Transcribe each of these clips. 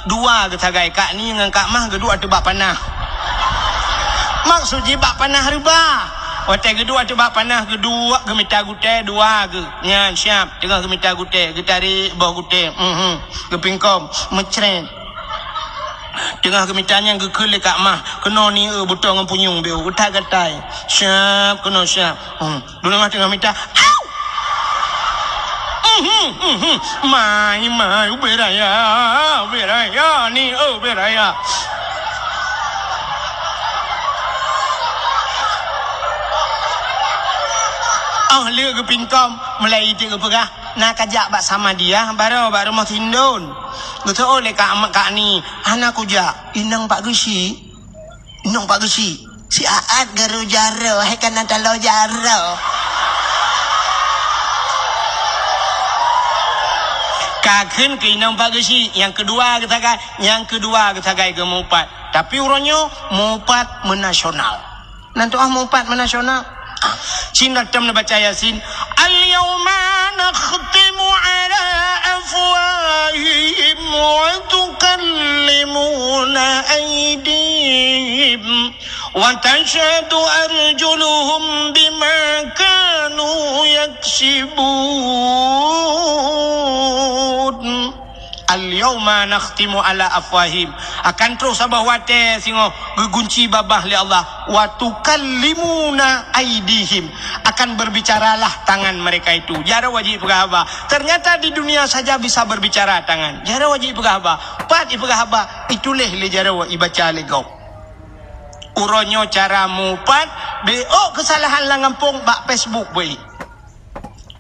dua ke tagai kak ni dengan kak mah kedua tu bak panah maksud je bak panah riba hotel kedua tu bak panah kedua gemita gute dua ke nyan siap tengah gemita gute getari bawah gute ke pingkom mecren tengah kemitanya ke kele kak mah kena ni butuh dengan punyung dia getai siap kena siap dulu mah tengah minta mai beraya ni beraya le ke pingkom mulai dia ke pegah nak kajak bak sama dia baru mau tindun betul oleh kak ni anak kuja inang pak gesi si aat garu jaro hai kan antalo jaro kakun ke inang pak gesi yang kedua ketagai ke mupat tapi uronyo mupat menasional nanti mupat menasional Cina tam nak baca Yasin al-yawma nakhtimu ala afwahihim wa tukallimuna aydihim wa tashhadu arjuluhum bima kanu yaksibun al-yawma nakhtimu ala afwahim akan terus sabah wate singo gegunci babah li Allah wa tukallimuna aidihim akan berbicaralah tangan mereka itu jara wajib pegahaba ternyata di dunia saja bisa berbicara tangan jara wajib pegahaba pat ipegahaba ituleh le jara wa ibaca le gau uronyo cara mupat beo kesalahan langampung bak Facebook boy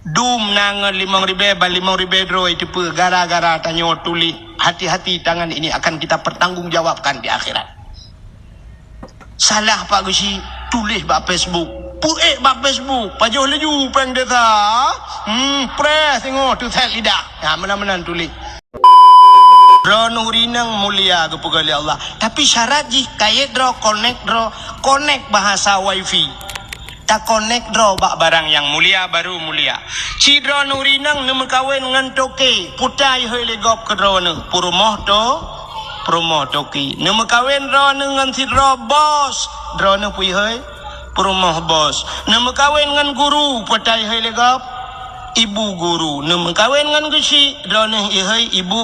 dum nang 5.000 dro itu gara-gara tanyo tuli hati-hati tangan ini akan kita pertanggungjawabkan di akhirat salah pak gusi tulis bak Facebook puek bak Facebook pajoh leju peng desa press tengok tu set lidah mana-mana tulis Nurinang mulia kepada Allah tapi syarat jih kaya connect bahasa wifi tak connect draw bak barang yang mulia baru mulia cidra nurinang nama kawin dengan toke putai hoi legop ke draw ne purumoh toke nama kawin draw dengan cidra bos draw ne pui hoi purumoh bos nama kawin dengan guru putai hoi legop ibu guru nama kawin dengan gesi draw ne hoi ibu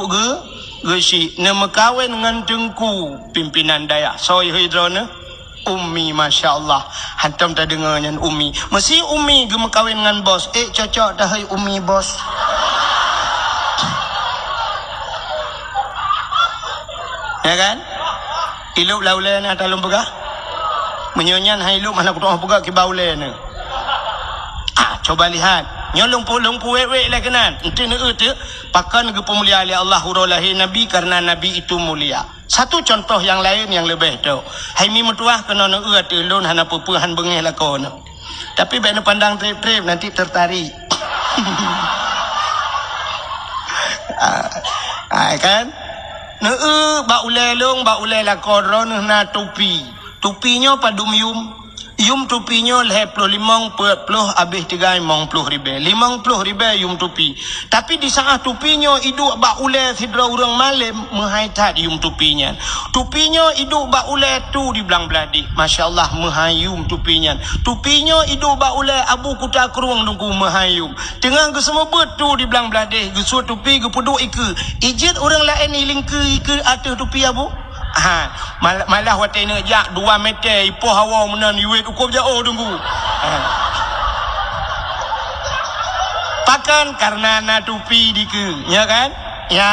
gesi nama kawin dengan tengku pimpinan daya soi hoi draw ne Umi Masya Allah hantam tak dengar yang Umi mesti Umi gema kawin dengan bos cocok dah hai Umi bos ya kan iluk laulai ni atalum pegah menyonyan hai iluk mana kutuh pegah ke baulai ni coba lihat nyolong wek lah kenan ente tu pakan ke pemulia oleh Allah hurulahi Nabi karena Nabi itu mulia satu contoh yang lain yang lebih tu hai mi metuah kena nak telun hana pupuhan bengih lakon tapi bena pandang trip nanti tertarik kan ba ulai lakon ron na tupinya padum yum tupinya leh 50 habis 50 ribu yum tupi tapi di saat tupinya iduk bak ulai sidra orang malam menghaitat yum tupinya iduk bak ulai tu di belang beladi masya-Allah menghayum tupinya iduk bak ulai abu kuta keruang dungku menghayum tengah ke semua betu di belang beladi ke suat tupi ke peduk ijit orang lain iling ke atas tupi abu malah watai nak jak 2 meter ipoh hawa menan iwet ukur jauh tunggu pakan karena na tupi dike ya kan ya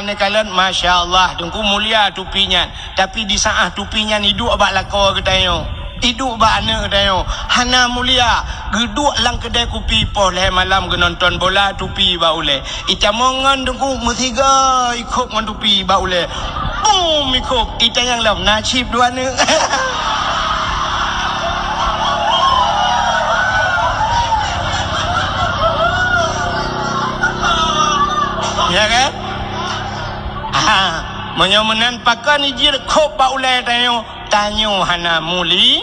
ni kalian Masya Allah tunggu mulia tupinya tapi di saat tupinya hidup abak lako ketayo hidup bak anak ketayo hana mulia geduk lang kedai kopi poh leh malam ke nonton bola tupi bak ule icamongan tunggu metiga ikut ngan tupi bak ule mikop ita yang lam nasib dua ni ya kan menyomenan pakan ijir kop ba ulai tanyo hana mulia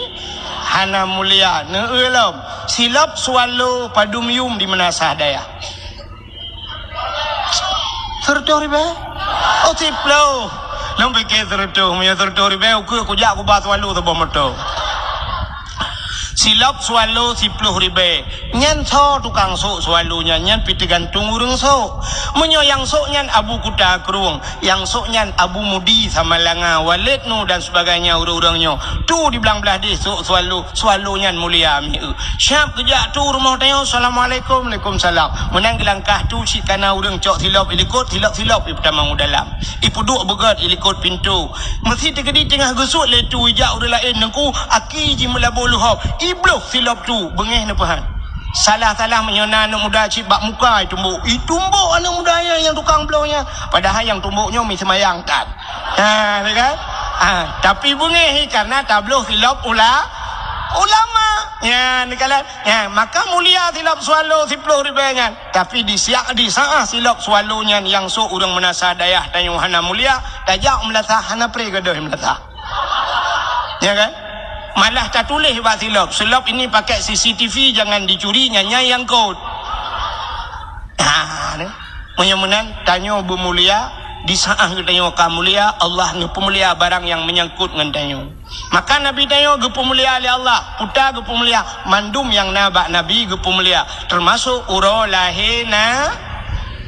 ne elam silap swallow padum yum di menasah daya serta riba otiplo Long fikir terutuh, punya terutuh ribe aku jak aku bahas walu tu bomoto. Silap swallow 10 ribe. Nyan so tukang sok swallonya nyan piti gantung urung sok. Menyo yang sok nyan Abu Kuta Kerung, yang sok nyan Abu Mudi sama Langa Walid nu dan sebagainya urang-urangnya. Tu di belang belah dia sok swallow nyan mulia mi. Syap kerja tu rumah tayo assalamualaikum waalaikumsalam. Menang gelangkah tu si kana urang cok silap ilikot silap pertama dalam. Ipu duk begat ilikot pintu. Mesti tegedi tengah gesuk le tu ijak urang lain nengku aki ji melabulu hop. Ibloh silap tu bengeh ni pahan. Salah-salah menyona anak muda cip bak muka tumbuk. Tumbuk anak muda yang tukang blownya. Padahal yang tumbuknya mi semayang kan. Ni kan? Tapi bengeh karena tabloh silap ulama. Ya, ni kalah. Ya, maka mulia silap swallow 10 ribu kan. Tapi di saat silap swallownya yang so urang menasa dayah tanyung hana mulia, tajak melatah hana pre gadoh melatah. Ya kan? Malah tak tulis buat silap ini pakai CCTV jangan dicuri nyai yang kod. Menyemenan tanya bermulia di saat tanya kamulia Allah ni pemulia barang yang menyangkut dengan tanya. Maka Nabi tanya ge pemulia oleh Allah, puta ge pemulia mandum yang nabak Nabi ge pemulia termasuk uro lahina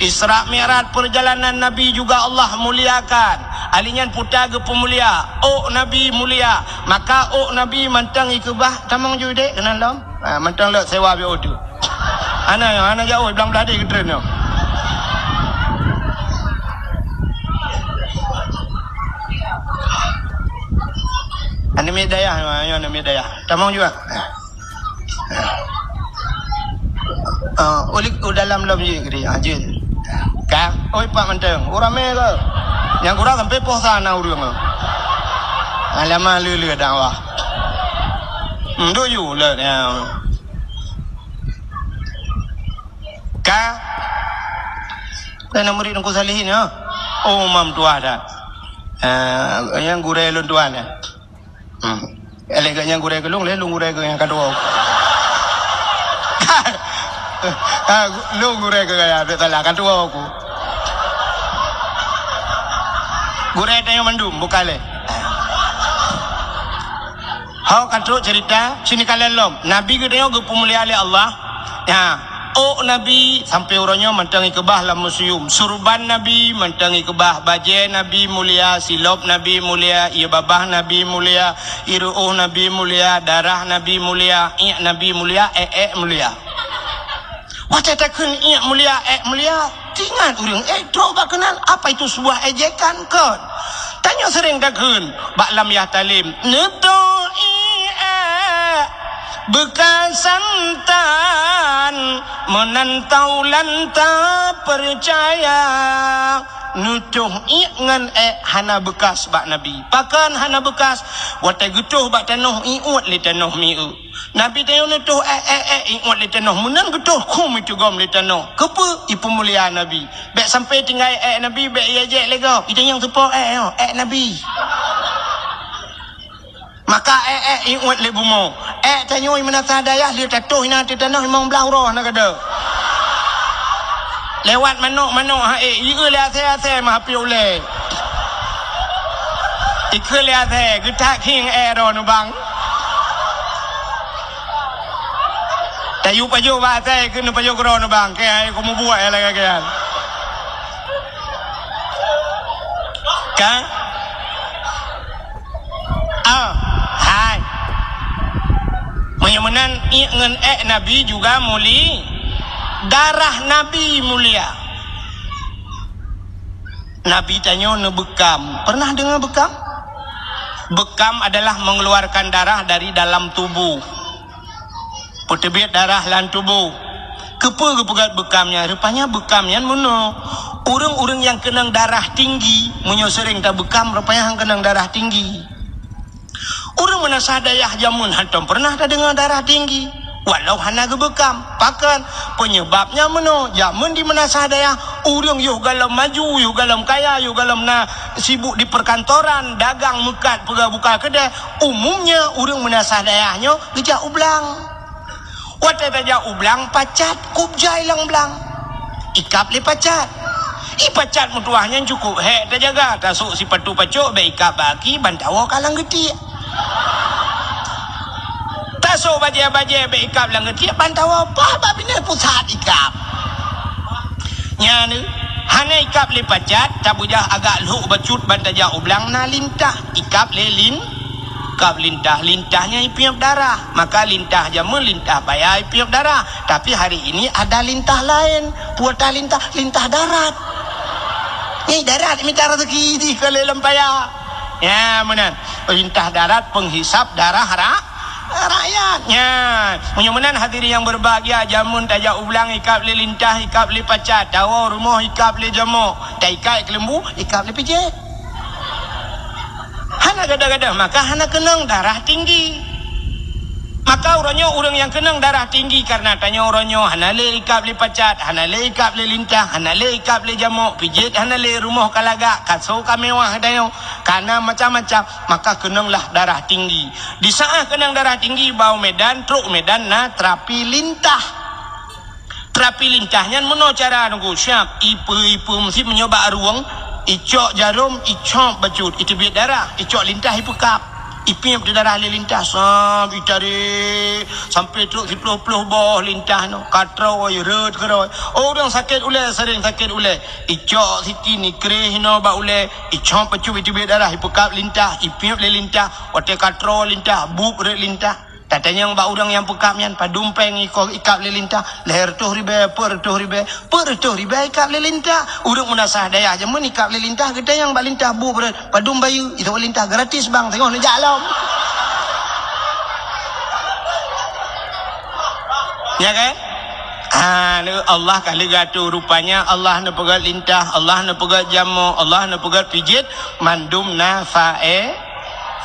Isra Mi'raj perjalanan Nabi juga Allah muliakan. Alinyan puta ge pemulia, Nabi mulia. Maka Nabi mantang ikubah tamang jude kenan lom. Mantang lek sewa bi odu. Ana jauh belang belah dia ketren no. Ana medaya, ana medaya. Tamang juga. Ulik dalam lom je gede ajin. Kang, pak mantang. Urang me ke? Yang kurang sampai posa na urang. Alamak lulu dakwah. Ndo yu le ya. Ka. Kena murid aku salihin ya. Mam tua dah. Yang gure lun tuan ya. Yang gure kelung le lung gure ke yang kedua. Lung gure ke ya betul lah kedua aku. Gure tanya mandum bukan le. Hau katro cerita sini kalian lom. Nabi ke tanya ke pemulia oleh Allah. Ya, Nabi sampai orangnya mantangi kebah dalam museum. Surban Nabi mantangi kebah, baje Nabi mulia, silop Nabi mulia, ia babah Nabi mulia, iruh Nabi mulia, darah Nabi mulia, Nabi mulia, mulia. Wajah takkan mulia, mulia. Tingat urang drobak kenan apa itu sebuah ejekan kan. Tanya sering takun baklam ya talim netoi bekas santan menantau lanta percaya nutuh ngan hana bekas bak Nabi pakan hana bekas watai getuh bak tanah iut li tanah miu Nabi tanya nutuh iut li tanah menang getuh kum itu gom li tanah kepa ipu mulia Nabi bek sampai tinggal Nabi bek yajek lego kita yang sepo Nabi maka iut li bumo tanya i menasa dayah li tatuh ina ti tanah imong belah roh nak ada lewat manuk ieu le ase mah pi ule ikhe le ase getak king ro nu bang tayu payo ba ase ke nu payo gro nu bang ke ai ko mu buat ala ke kan hai menyemenan ngen Nabi juga muli darah Nabi mulia. Nabi tanya bekam. Pernah dengar bekam? Bekam adalah mengeluarkan darah dari dalam tubuh. Petebit darah dalam tubuh. Kepa kepegat bekamnya? Rupanya bekamnya mana? Orang-orang yang kena darah tinggi, munyo sering tak bekam, rupanya yang kena darah tinggi. Orang menasah dayah jamun hantam pernah tak dengar darah tinggi? Walau hana gebekam, pakan penyebabnya meno jaman di menasah daya urang yuh galam maju, yuh galam kaya, yuh galam na sibuk di perkantoran, dagang mekat, buka kedai. Umumnya urang menasah dayahnya gejak ublang. Watai tajak ublang pacat kubjai lang blang. Ikap le pacat. Ipacat mutuahnya cukup hek dah jaga tasuk si patu pacuk baikap baki bantawa kalang getik. Tasuk baje-baje baikap lang getik bantawa apa bina pusat ikap. Nya ni hana ikap le pacat tabujah agak luk bacut bantaja ublang na lintah ikap le kap lintahnya ipiap darah, maka lintah jamu lintah payah ipiap darah. Tapi hari ini ada lintah lain, puata lintah darat. Ni darat minta rezeki di kelelam payah. Ya menan, lintah darat penghisap darah rakyatnya. Menyamanan hadirin yang berbahagia, jamun tajak ulang ikap le lintah, ikap le pacat, tawa rumah ikap le jamu, taikai kelembu, ikap le pijit. Hana gadah-gadah maka hana kenang darah tinggi. Maka orang yang kenang darah tinggi karena tanya orangnya hana le ikap le pacat, hana le ikap le lintah, hana le ikap le jamuk, pijit hana le rumah kalagak, kaso kamewah dayo, karena macam-macam, maka kenanglah darah tinggi. Di saat kenang darah tinggi bau medan, truk medan na terapi lintah. Terapi lintahnya meno cara nunggu siap, ipu mesti menyoba ruang icok jarum, icok bacut, itu biar darah, icok lintah ipukap, ipim di darah lintah, sampai tarik sampai truk 10 boh lintah no, katrau red keroi. Orang sakit ulai, sering sakit ulai, icok siti ni kerih no ba ulai, icok bacut itu biar darah, ipukap lintah, ipim le lintah, wate katrau lintah, bub red lintah. Katanya yang orang yang pekapnya padumpeng ikap lelintah leher tuh ribe per tuh ribe ikap lelintah urang munasah daya aja mun ikap lelintah kita yang balintah bu padum bayu itu lelintah gratis bang tengok ni jalam ya kan. Allah kali gatu rupanya Allah na pegat lintah, Allah na pegat jamu, Allah na pegat pijit mandum na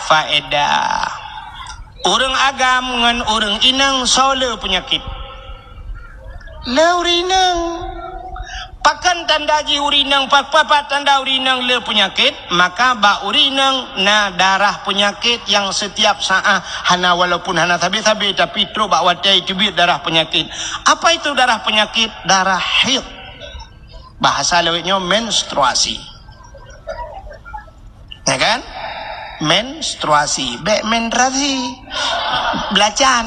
faedah. Orang agam dengan orang inang sola penyakit. Le urinang. Pakan tanda ji urinang, papat tanda urinang le penyakit, maka ba urinang na darah penyakit yang setiap saat hana walaupun hana tabi-tabi tapi terus bak watai tibit darah penyakit. Apa itu darah penyakit? Darah haid. Bahasa lewatnya menstruasi. Ya kan? Menstruasi, menstruasi, belacan.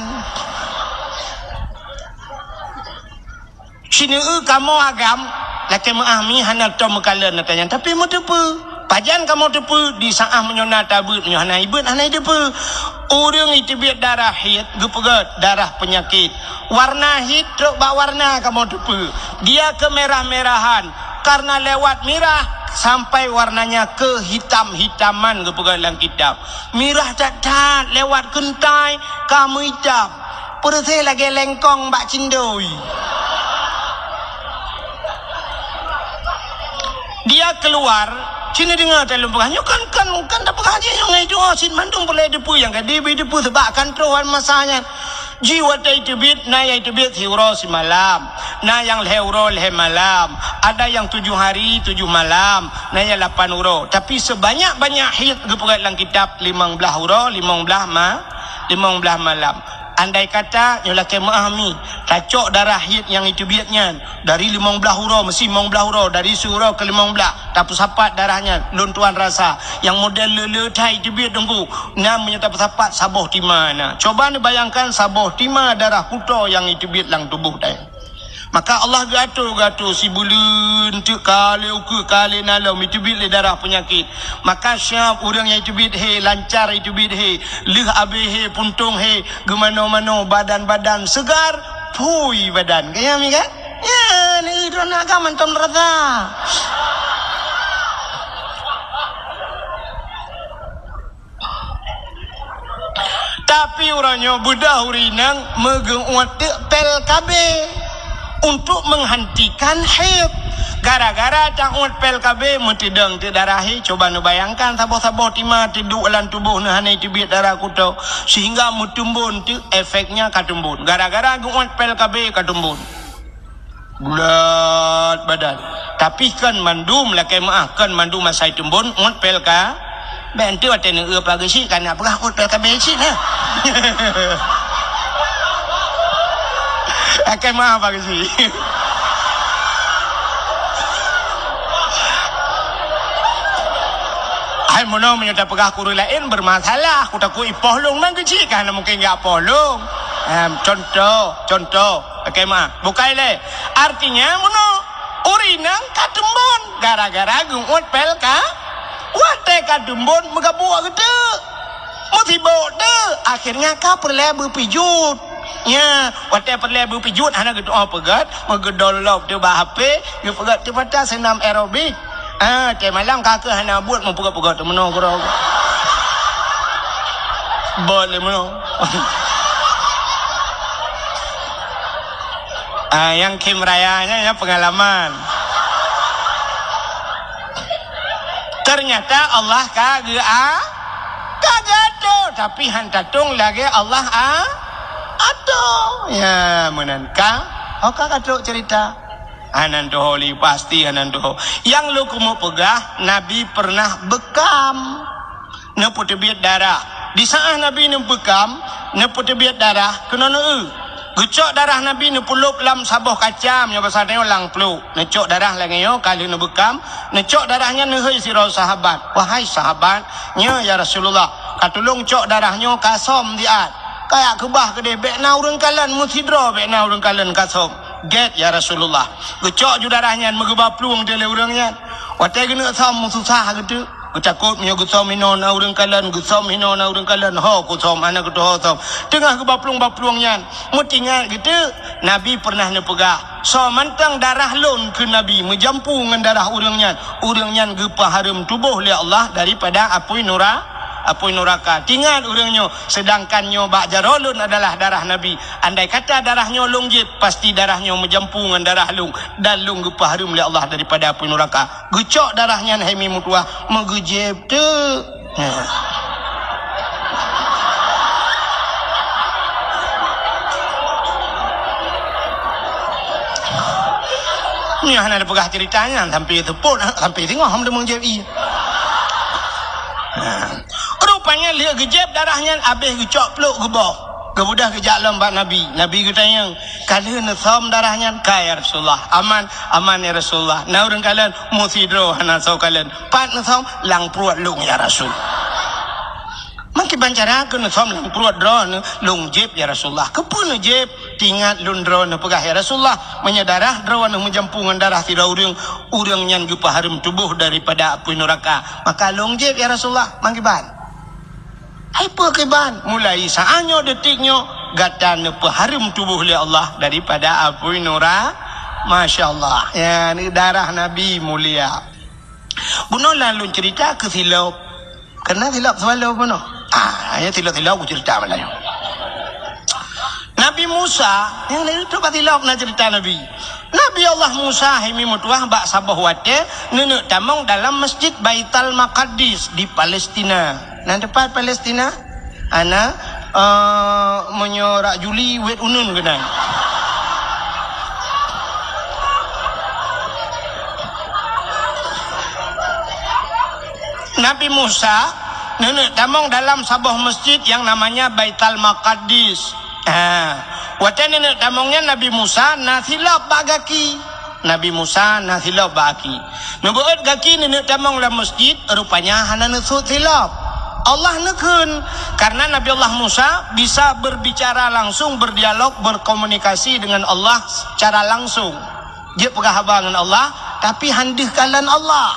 Sini kamu agam, laki mengahmi hana tom kala natanya. Tapi mau tepu, pajan kamu tepu di saat menyona tabut, menyona ibut hana tepu. Orang itu biar darah hid, gepegat darah penyakit. Warna hid, truk bak warna kamu tepu. Dia kemerah-merahan karena lewat merah. Sampai warnanya ke hitam-hitaman ke dalam kitab. Mirah tak lewat kentai kamu hitam. Perse lagi lengkong bak cindoi. Dia keluar sini dengar dalam pegahnya kan dapat haji yang itu sin mandung boleh depu yang kan dia depu sebab kan teruan masanya. Jiwa itu bit, na yang itu bit hiro si malam, na yang hiro leh malam, ada yang 7 hari 7 malam, na yang 8 huro. Tapi sebanyak-banyak hid kepegat dalam kitab 15 huro, 15 malam. Andai kata yang laki memahami racok darah hid yang itu biatnya dari 15 huro mesti 15 huro dari suro ke 15 tapi sapat darahnya luntuan rasa yang model leletai itu biat tunggu namanya tapi sapat saboh timana. Coba ni bayangkan saboh tima darah kuto yang itu biat lang tubuh dah. Maka Allah gato si bulun tu kali uku kali nalau itu bit le darah penyakit. Maka siap orang yang itu bit he lancar itu bit he lih abe he puntung he gemano-mano badan-badan segar pui badan. Kaya mi kan? Ya ni drone agak manton rata. Tapi orangnya budak urinang menguat pel kabe. Untuk menghentikan haid gara-gara takut PLKB mentidang ti darahi. Coba nu bayangkan saboh-saboh tima tiduk dalam tubuh nu hanai tibit darah kuto sehingga mutumbun tu efeknya katumbun gara-gara guat PLKB katumbun bulat badan. Tapi kan mandum lah kemah kan mandum masa tumbun ngot PLK bentu aten pagi si kan apa ngot PLKB si nah. Akan maaf bagi si. Ai mono menyata pegah kuru lain bermasalah. Aku takut ipoh long nang kecil kan mungkin enggak polong. Contoh. Okey mah. Bukai le. Artinya mono urinang kadembon gara-gara gungut pel ka. Wate kadembon megabua gede. Motibo de. Akhirnya ka perle berpijut. Ya, wate perle berpijut hana gitu pegat, megedol lop tu bah HP, you pegat tu patah senam aerobik. Te malam kakak hana buat mau pegat-pegat tu meno kro. Boleh meno. Yang Kim Rayanya ya pengalaman. Ternyata Allah kagak tapi hantatung lagi Allah ya menanka kakak cerita anan doholi pasti anan doho yang lu kumu pegah Nabi pernah bekam neput biat darah di saat Nabi bekam neput biat darah kena gecok darah Nabi nepulup lam saboh kacam yang pasal dia lang peluk necok darah lagi yo kali bekam necok darahnya nehoi siro sahabat wahai sahabat ya Rasulullah katulung cok darahnya kasom diat kayak kebah gede bekna urang kalan musidro bekna urang kalan kasom get ya Rasulullah gecok ju darahnya megebah pluang dele urangnya wate gena som susah gitu takut nyo gusom hinon urang kalan gusom hinon urang kalan ho gusom anak gitu ho som tengah gebah pluang-pluangnya mutingan gitu Nabi pernah nepegah so mantang darah lon ke Nabi menjampu dengan darah urangnya gepah harum tubuh oleh Allah daripada apui neraka tinggal urangnya sedangkan nyo bak jarolun adalah darah Nabi andai kata darahnya longjip pasti darahnya menjampu dengan darah lung dan lung gepah harum oleh Allah daripada apui neraka gecok darahnya hemi mutuah megejep tu ni hanya ada pegah ceritanya sampai itu pun sampai tengok ham dia mengjep rupanya lihat gejep darahnya habis gecok peluk gebah kemudah kejak lembat Nabi kata yang kalian som darahnya kaya Rasulullah aman ya Rasulullah na urang kalian musidro hana sau kalian pat som lang pruat lung ya Rasul mangki bancara ke som lang pruat dron lung jeb ya Rasulullah kepun jeb tinggal lun dron pegah ya Rasulullah menyadarah dron menjampungan darah tidak urang nyan gepah harum tubuh daripada api neraka maka lung jeb ya Rasulullah mangki ban apa keban mulai saanyo detiknyo gatan peharum tubuh oleh Allah daripada api neraka masyaallah ya ni darah Nabi mulia buno lalu cerita ke silap kena silap selalu buno ya silap aku cerita malah Nabi Musa yang lain tu batilap na cerita Nabi Allah Musa hemi mutuah bak sabah wate nenek tamong dalam masjid Baitul Maqdis di Palestina nah depan Palestina ana menyorak Juli wet unun kena Nabi Musa nenek tamong dalam sebuah masjid yang namanya Baitul Maqdis wate nenek tamongnya Nabi Musa nasilap bagaki Nabi Musa nasilap baki nubuat gaki nenek tamong dalam masjid rupanya hana nesut silap Allah nekun karena Nabi Allah Musa bisa berbicara langsung berdialog berkomunikasi dengan Allah secara langsung dia pegah dengan Allah tapi handih kalan Allah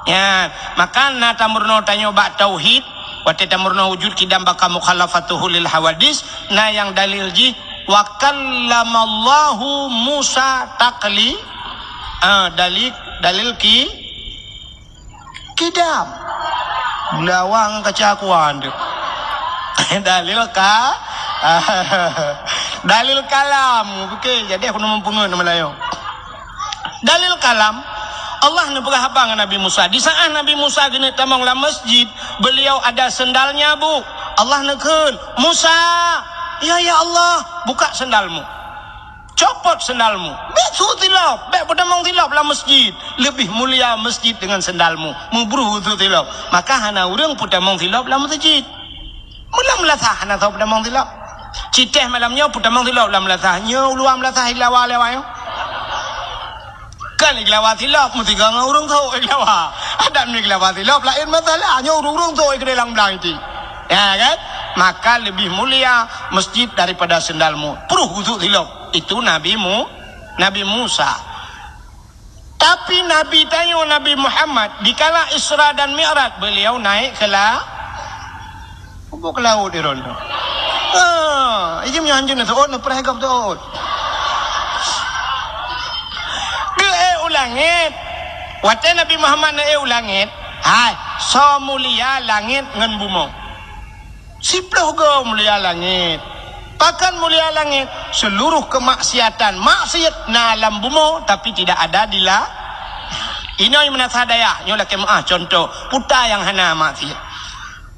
ya maka na tamurno tanyo ba tauhid wa tamurno wujud kidam baka mukhalafatuhu lil hawadis na yang dalil ji wa kallamallahu Musa taqli dalil kidam lawang kecakuan dalil dalil kalam okey jadi aku mempungun Melayu dalil kalam Allah nak pegah apa dengan Nabi Musa di saat Nabi Musa gini tamang la masjid beliau ada sendalnya bu Allah nekun Musa ya Allah buka sendalmu copot sendalmu betul tilap bek pedamang tilap lah masjid lebih mulia masjid dengan sendalmu mubruh tu tilap maka hana urang pedamang tilap lah masjid mula melasah hana tahu pedamang tilap citeh malamnya pedamang tilap lah melasah nyo luam melasah ilawa lewayo Kan iglawat hilap mesti gang urung tahu iglawa. Ada ni iglawat hilap lain masalahnya urung tahu ikrelang belang itu. Ya kan? Maka lebih mulia masjid daripada sendalmu. Peruh untuk hilap. Itu Nabi Musa. Tapi Nabi tanya Nabi Muhammad dikala Isra dan Mi'raj beliau naik ke laut di rondo. Ini menyanjung tu nak perhagap tu. Langit wate Nabi Muhammad na langit hai so mulia langit ngan bumo siploh go mulia langit pakan mulia langit seluruh kemaksiatan maksiat na alam bumo tapi tidak ada di la ini yang menasadaya nyola ke contoh puta yang hana maksiat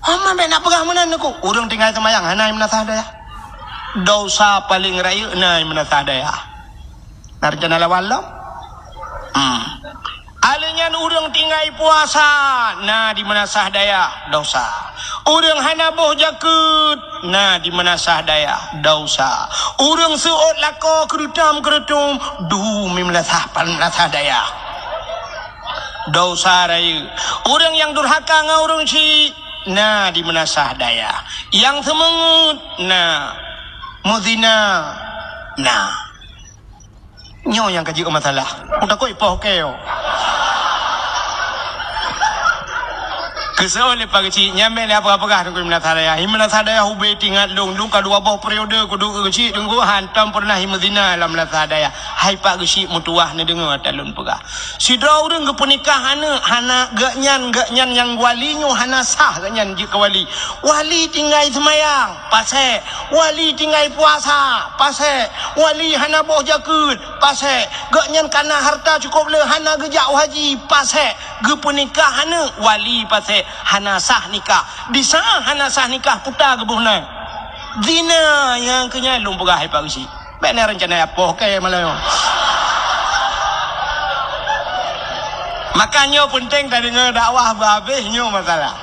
amma be nak pegah mana aku urang tinggal semayang hana yang menasadaya dosa paling raya na yang menasadaya narjana lawalam Alinyan urang tinggai puasa nah di mana sah daya dosa urang hana boh jakut nah di mana sah daya dosa urang suot lako kerutum du mimlasah panlasah daya dosa raya urang yang durhaka ngaurang si nah di mana sah daya yang semengut nah muzina nah nyo yang kaji masalah udah kau ipoh keo kesoalnya pagi nyampe ni apa-apa dengan menasadaya menasadaya hube tinggal long kedua bawah periode kudu kecil tunggu hantam pernah himazina dalam menasadaya hai pak kecil mutuah ni dengar talun pegah sidra urang ke pernikahan hana gaknyan yang walinyo hana sah gaknyan jika wali tinggal semayang pasal wali tinggal puasa pasal wali hana boh jakut pasal gaknyan kana harta cukup le hana gejak haji pasal ge pernikahan wali pasal hana sah nikah di sah hana sah nikah puta gebuhna zina yang kenyalung pegah hai pak si benar rencana apa okey malayo makanya penting tadi dengar dakwah habisnya masalah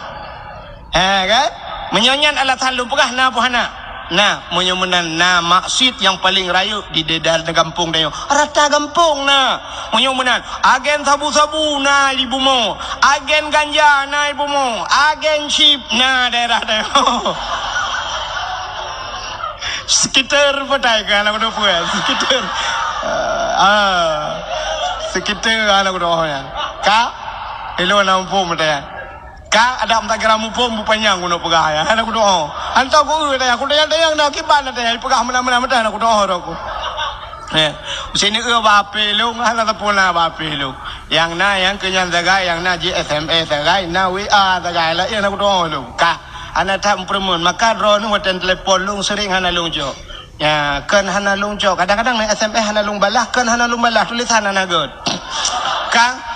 kan menyonyan alat halum pegah na puhana nah menyomenan na maksud yang paling rayu di dedal kampung dayo rata kampung na menyomenan agen sabu-sabu na ibumu agen ganja na ibumu agen chip na daerah dayo sekitar patai kan aku puas sekitar sekitar aku doanya ka elo na umpo mata ka ada empat gram pun bupanya aku nak pegah ya aku doa antau aku dah aku dayang nak kiban dah pegah mana-mana dah aku doa aku sini bape lu ngala tapuna bape lu yang na yang kenyan zagai yang na GSMA zagai na WA zagai lah yang aku doa lu ka anak tak permun maka drone hotel telefon lu sering hana lu jo ya kan hana lu jo kadang-kadang na SMS hana lu balah kan hana lu balah tulisan hana god ka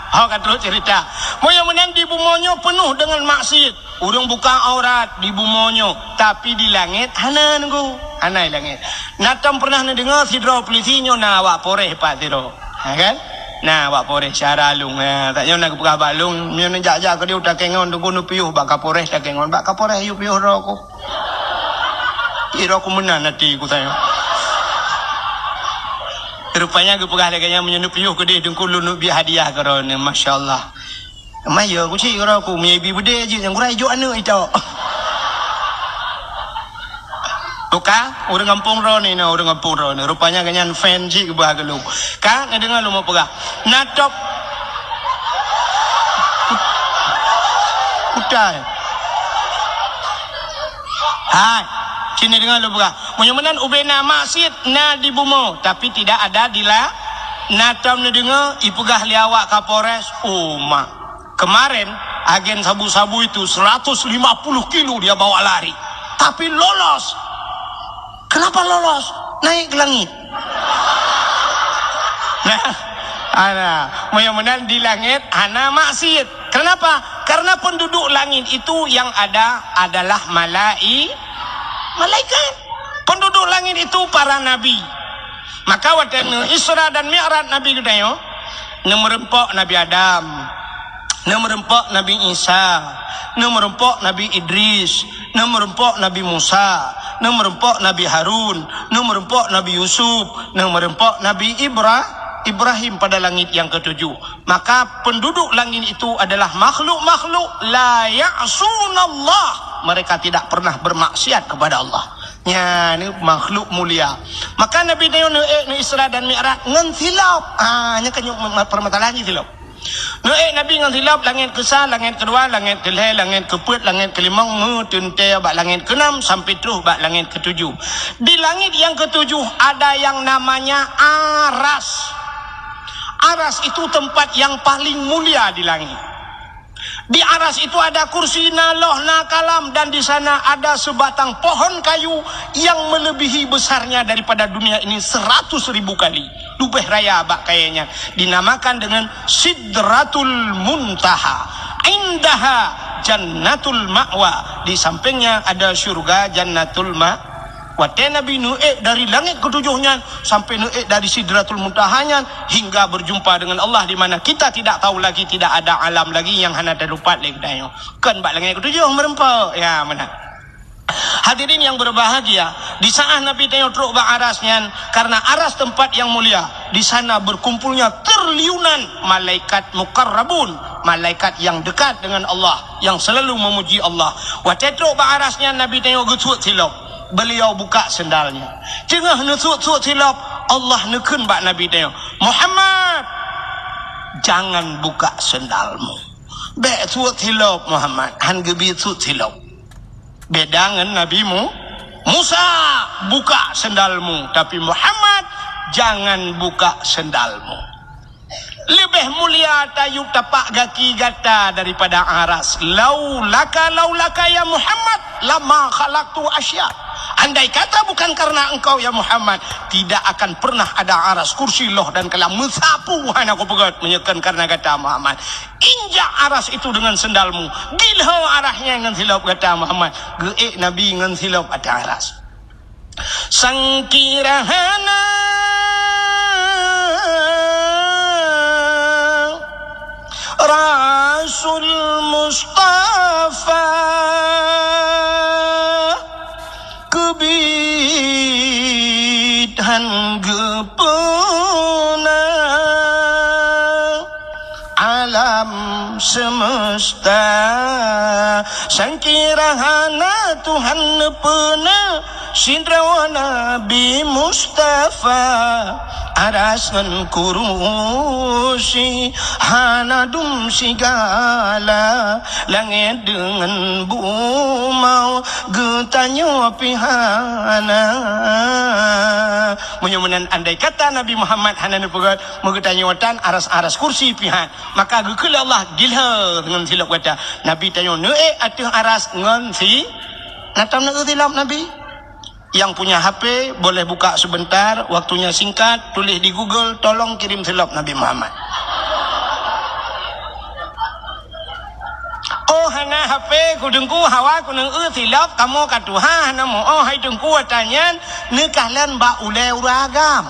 Hak terus cerita. Moyo menang di bumonyo penuh dengan maksiat. Urang buka aurat di bumonyo, tapi di langit hana nunggu. Hana langit. Natam pernah dengar sidro polisinyo na awak poreh pak sidro. Kan? Nah, awak poreh syara lung. Tak nyo nak buka balung, nyo nak jak ke dia udah kengon tunggu nu piuh bak poreh tak kengon. Bak poreh yu piuh ro aku. Iro aku menan nanti aku tanya. Rupanya aku pegah laganya menyenup yuh ke dia dengkul lu biar hadiah kerana masya-Allah. Maya aku cik orang aku maybe bude je yang kurai jo anak itu. Tuka orang kampung ro ni na orang kampung ro ni rupanya ganyan fan cik ke bah lu. Ka nak dengar lu mau pegah. Natop kutai. Hai sini dengar lu pegah. Mudah-mudahan ubena maksud na di bumo tapi tidak ada di la natam na dengar ipegah liawak Kapolres mak kemarin agen sabu-sabu itu 150 kilo dia bawa lari tapi lolos. Kenapa lolos? Naik ke langit. Nah, mudah-mudahan di langit hana maksud. Kenapa? Karena penduduk langit itu yang ada adalah malaikat. Penduduk langit itu para nabi. Maka waktu Isra dan Mi'raj Nabi kita yo, merempok Nabi Adam, merempok Nabi Isa, Merempok Nabi Idris, merempok Nabi Musa, merempok Nabi Harun, merempok Nabi Yusuf, merempok Nabi Ibrahim pada langit yang ketujuh. Maka penduduk langit itu adalah makhluk-makhluk la ya'sunallah, mereka tidak pernah bermaksiat kepada Allah. Ya, ni makhluk mulia. Maka Nabi tengok ni Isra dan Mi'raj ngan silap. Nya kan permasalahan ni silap. Nabi ngan silap langit ke-1, langit kedua, langit ke-2, langit ke-4, langit ke-5, tunte bak langit ke-6 sampai terus bak langit ke-7. Di langit yang ke-7 ada yang namanya Aras. Aras itu tempat yang paling mulia di langit. Di aras itu ada kursi na loh na kalam, dan di sana ada sebatang pohon kayu yang melebihi besarnya daripada dunia ini 100.000 kali. Lebih raya bak kayaknya. Dinamakan dengan Sidratul Muntaha. Indaha Jannatul Ma'wa. Di sampingnya ada syurga Jannatul Ma'wa. Wate Nabi Nu'ek dari langit ketujuhnya sampai Nu'ek dari Sidratul Muntahanya hingga berjumpa dengan Allah, di mana kita tidak tahu lagi, tidak ada alam lagi yang hana terlupat lagi dayo. Kan bak langit ketujuh merempau. Ya mana. Hadirin yang berbahagia, di saat Nabi tengok truk bak arasnya, karena aras tempat yang mulia, di sana berkumpulnya triliunan malaikat mukarrabun, malaikat yang dekat dengan Allah, yang selalu memuji Allah. Wate truk bak arasnya Nabi tengok gesut silap. Beliau buka sendalnya. Cengah nusuk-suk silap, Allah nekun bak Nabi tengok, Muhammad, jangan buka sendalmu. Bek suk silap Muhammad, han gebi suk silap. Bedangan Nabimu Musa, buka sendalmu, tapi Muhammad jangan buka sendalmu. Lebih mulia tayub tapak kaki gata daripada aras. Laulaka ya Muhammad lama khalaqtu asya. Andai kata bukan karena engkau ya Muhammad, tidak akan pernah ada aras, kursi, loh dan kalam mensapu hana aku pegat menyekan karena kata Muhammad. Injak aras itu dengan sendalmu. Gilho arahnya dengan silap kata Muhammad. Geek Nabi dengan silap ada aras. Sangkirahana Rasul Mustafa kebidhan gepena alam semesta, sangkirahana Tuhan nepena Sindrawa Nabi Mustafa araskan kurusi hanadum sigala langit dengan bumau getanyo pihana. Mudah-mudahan andai kata Nabi Muhammad hana nepegat mengetanyawatan aras-aras kursi pihan, maka gekul Allah gilha dengan silap kata Nabi tanyo ne'e atuh aras ngan si natam nak silap Nabi. Yang punya HP boleh buka sebentar, waktunya singkat, tulis di Google, tolong kirim silap Nabi Muhammad. Oh hana HP kudengku hawa kuneng silap kamu katuha hana mo oh hai dengku tanya nekahlan ba ule uragam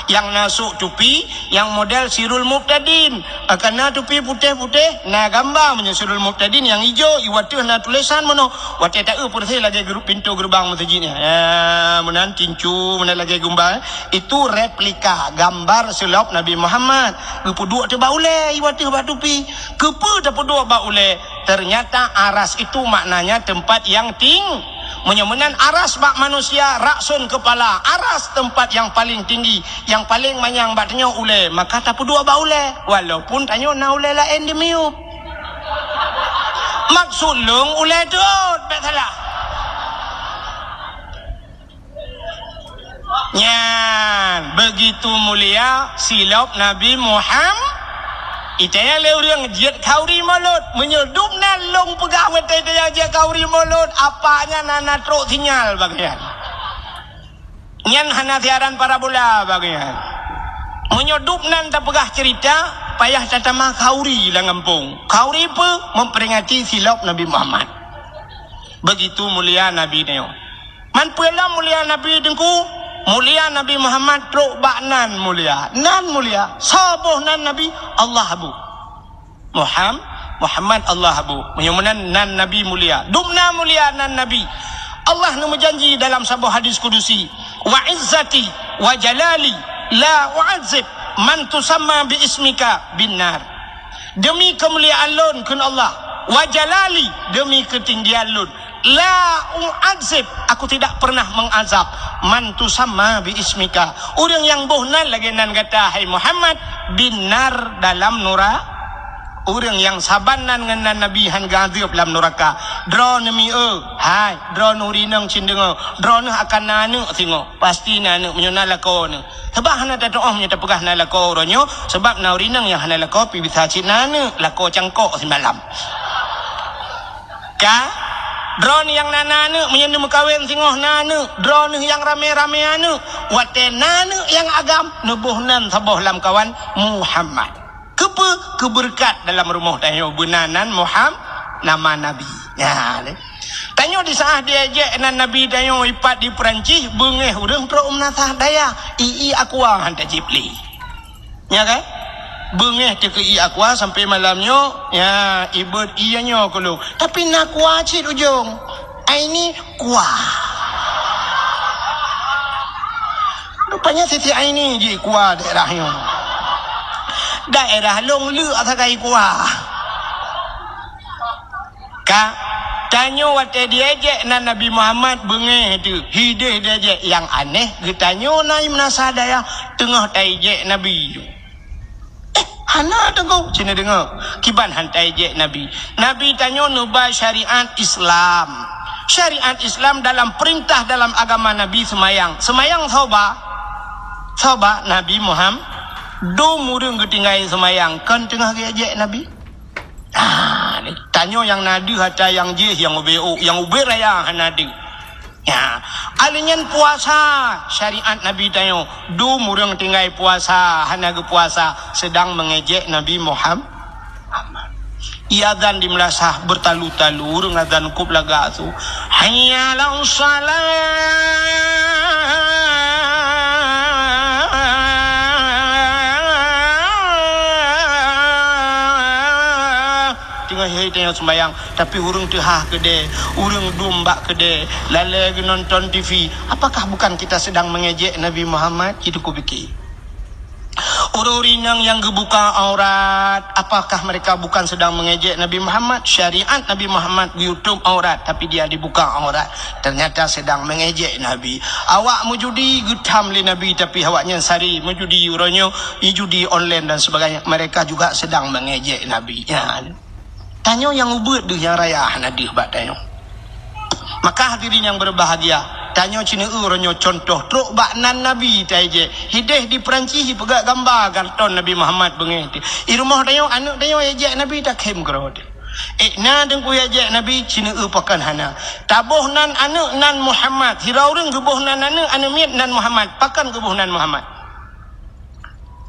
yang nasuk tupi yang model Sirul Muqtadin, karena tupi putih-putih na gambar punya Sirul Muqtadin yang hijau iwatu na tulisan mono wate ta putih lagi grup pintu gerbang masjidnya ya menan tincu menan lagi gambar itu replika gambar silap Nabi Muhammad. Kepuduk tu ba ule iwatu ba tupi kepu ta puduk ba ule. Ternyata aras itu maknanya tempat yang tinggi. Menyemenan aras bak manusia raksun kepala, aras tempat yang paling tinggi, yang paling manyang bak tanya ule, maka tak dua bak ule walaupun tanya na ule lain demiup maksud lung ule dut bak salah nyan. Begitu mulia silap Nabi Muhammad. Itanya leureung jiat kauri mulut menyedup nalong pegah wetai tanya jiat kauri mulut apanya nana truk sinyal bagian nyan hana siaran parabola bagian menyedup nan tak pegah cerita payah tatama kauri lah ngampung kauri pe memperingati silap Nabi Muhammad. Begitu mulia Nabi neo man pula mulia Nabi dengku mulia Nabi Muhammad truk bak nan mulia sabuh nan Nabi Allah bu Muhammad Muhammad Allah bu menyumanan nan nabi mulia dumna mulia nan nabi Allah nu berjanji dalam sebuah hadis kudusi wa izzati wa jalali la u'adzib man tusamma bi ismika binnar demi kemuliaan lun kun Allah wa jalali demi ketinggian lun la u'adzib aku tidak pernah mengazab man tusamma bi ismika orang yang bohnan lagi nan kata hai Muhammad binnar dalam neraka orang yang sabanan dengan Nabi han gadib dalam neraka dro nemi hai dro nuri nang cindengo dro nah akan nanu tingo pasti nanu menyona lako ne sebab hana ta doa nya ta pegah na lako ronyo sebab nuri nang yang hana lako pi bisa cin nanu lako cangkok semalam ka dro ni yang nananu menyona mekawin singoh nanu dro ni yang rame-rame anu wate nanu yang agam nubuhnan saboh lam kawan Muhammad keberkat dalam rumah tanya benanan Muhammad nama Nabi ya tanya di saat dia je nan Nabi tanya ipat di Perancis bengeh urang pro umnasah daya aqua hantar jipli ya kan bengeh te ke aqua sampai malamnya ya ibad ianya kalau tapi nak kuacit ujung ini kuah rupanya sisi ini je kuah daerahnya daerah long lu atakai kuah ka tanyo wate dia je na Nabi Muhammad bengeh tu hideh dia je yang aneh getanyo nai menasadaya tengah tai je Nabi hana tengok cina dengar kiban hantai je Nabi tanyo nubah syariat Islam dalam perintah dalam agama Nabi semayang soba Nabi Muhammad do murung ketinggai semayang kan tengah gejek Nabi tanyo yang nadi hata yang je yang ubeo yang uber raya nadi ya alinyan puasa syariat Nabi tanyo do murung tinggai puasa hana ke puasa sedang mengejek Nabi Muhammad iadzan di melasah bertalu-talu urang adzan kub laga tu hayya la salat tengah sembayang tapi urung tehah kede urung dumbak kede lale nonton TV apakah bukan kita sedang mengejek Nabi Muhammad itu ku fikir orang yang gebuka aurat apakah mereka bukan sedang mengejek Nabi Muhammad syariat Nabi Muhammad YouTube aurat tapi dia dibuka aurat ternyata sedang mengejek Nabi awak mujudi getam li Nabi tapi awaknya sari mujudi uronyo judi online dan sebagainya mereka juga sedang mengejek Nabi ya tanyo yang ubud deh yang raya nadih bak tanyo maka hadirin yang berbahagia tanyo cina uronyo contoh truk bak nan Nabi taije hideh di Perancis pegak gambar karton Nabi Muhammad bengeh di rumah tanyo anak tanyo ejek Nabi tak kem kerod na dengku ejek Nabi cina pakan hana tabuh nan anak nan Muhammad hiraureng gebuh nan anak miet nan Muhammad pakan gebuh nan Muhammad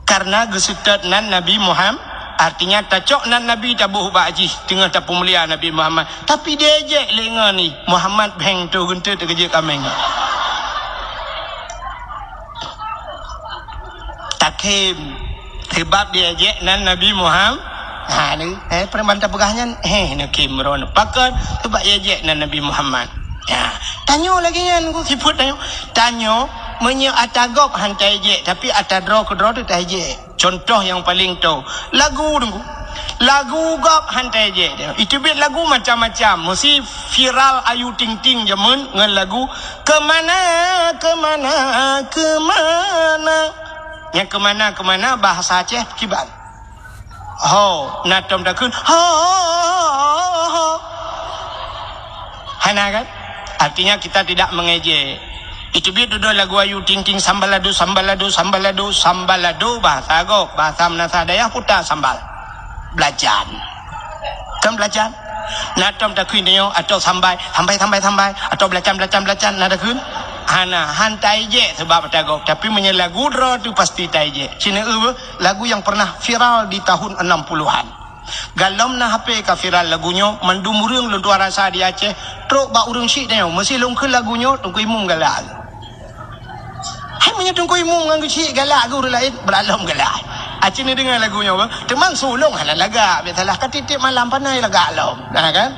karena gesetat nan Nabi Muhammad artinya tacok nan Nabi tabuh ba'ji tengah tapu mulia Nabi Muhammad tapi dia ejek lenga ni Muhammad beng tu guntur terkejut kameng takim sebab dia ejek nan Nabi Muhammad ni perempuan pegahnya ni kimron pakan sebab dia ejek nan Nabi Muhammad ya tanyo lagi kan aku siput tanyo menye atagop hantai ejek tapi atadro kedro tu tak ejek contoh yang paling tahu lagu gop hantai je itu bit lagu macam-macam mesti viral ayu ting ting jamun dengan lagu kemana yang kemana bahasa Aceh kiban ho natom takun ho hana kan artinya kita tidak mengejek itu biar duduk lagu ayu ting ting sambalado bahasa agok bahasa menasa daya putar sambal belajar kan belajar natom takun dia atau sambai atau belajar nada kun hana hantai je sebab agok tapi menyelagu dro tu pasti tai je cina lagu yang pernah viral di tahun 60-an galom na HP ka viral lagunya mandumurung lu dua rasa di Aceh truk ba urung syik dia mesti longkeun lagunya tungku imum galak hai menyetungku imum nganggo syik galak guru lain beralom galak Acin ni dengar lagunya apa? Teman sulung hala laga. Biasalah ketitip malam panai laga alam. Nah kan?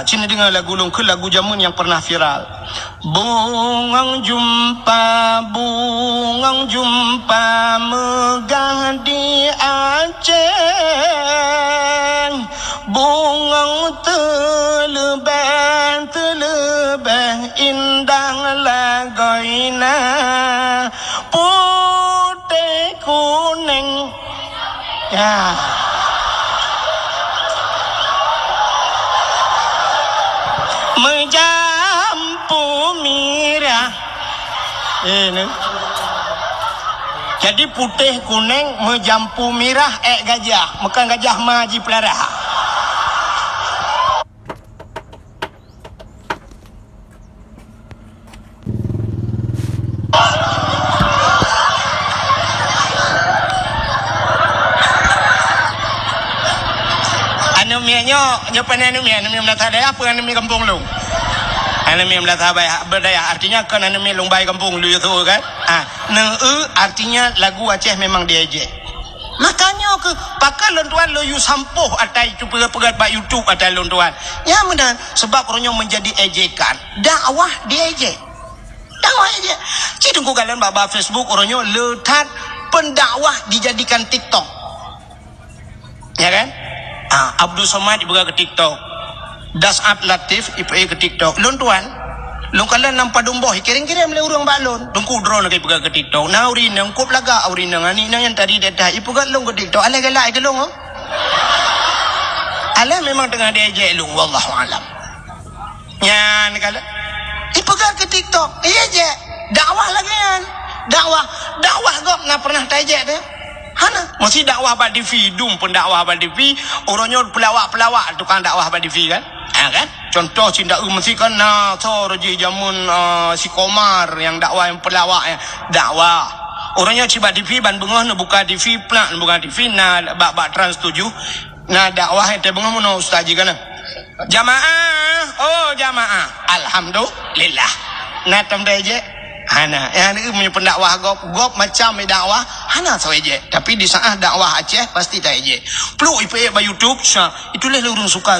Cina dengar lagu longkel, lagu zaman yang pernah viral. Bungang jumpa megah di Aceh, bungang telebeh indah lagoina, putih kuning ya. Menjampu mirah ini. Jadi putih kuning menjampu mirah gajah, bukan gajah maji pelara. Nyopan anumia melata daya apa anumia kampung lu? Anumia melata berdaya artinya kan anumia lungbai kampung lu itu kan? Artinya lagu Aceh memang diejek. Makanya ke pakai lontuan lo you sampuh atai tu pegat bak YouTube atai lontuan. Ya benar sebab orangnya menjadi ejekan. Dakwah diejek. Dakwah ejek. Ci tunggu kalian baba Facebook orangnya letat pendakwah dijadikan TikTok. Ya kan? Abdul Somad ibaga ke TikTok, Dasat Latif ibaga ke TikTok. Lon tuan, lon kalian nampak domboh kirim-kirim le urang balon. Dongku drone ke ibaga ke TikTok. Na uri nang kop laga uri nang ani nang yang tadi dah ibaga long ke TikTok. Ala galak ke long. Ala memang tengah diejek long wallahu alam. Nya ni kala ibaga ke TikTok. Ejek dakwah lagi kan. Dakwah gok na pernah tajek dia. Hana mesti dakwah bad TV dum pendakwah bad TV orangnya pelawak tukang dakwah bad TV kan kan contoh cinta mesti kan so roji jamun si Komar yang dakwah yang pelawak dakwah orangnya cibat TV ban bengah nak buka TV plak buka TV na bak trans 7 na dakwah itu bengah mana ustaz ji kan jamaah alhamdulillah na tam je hana yang ni punya pendakwah gop macam dakwah hana saweje tapi di saat dakwah Aceh pasti tak eje peluk ipe ba YouTube itulah lurung suka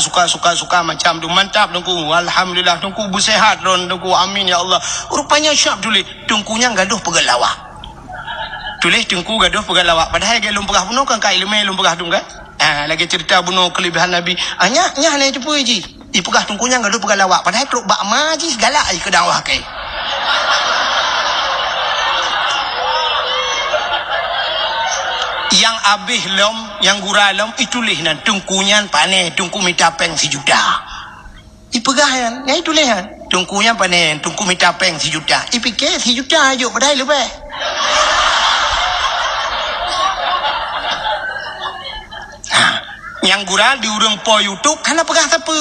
macam tu mantap dongku alhamdulillah dongku bersehat ron dongku amin ya Allah rupanya syap tulis dongkunya gaduh pegalawak tulis dongku gaduh pegalawak padahal dia lum pegah bunuh kan kai lemai lum pegah dum kan lagi cerita bunuh kelebihan Nabi nya hanya cepu ji ipegah dongkunya gaduh pegalawak padahal truk bak maji segala ke dakwah kai. Yang abih lom, yang gura lom, itulah nan tungkunyan panen, tungku minta peng sejuta. Ipegahan, ya itulah kan. Tungkunyan panen, tungku minta peng sejuta. Ipikir sejuta aja, padahal lebih. Yang gura di urang po YouTube, hana pegah apa?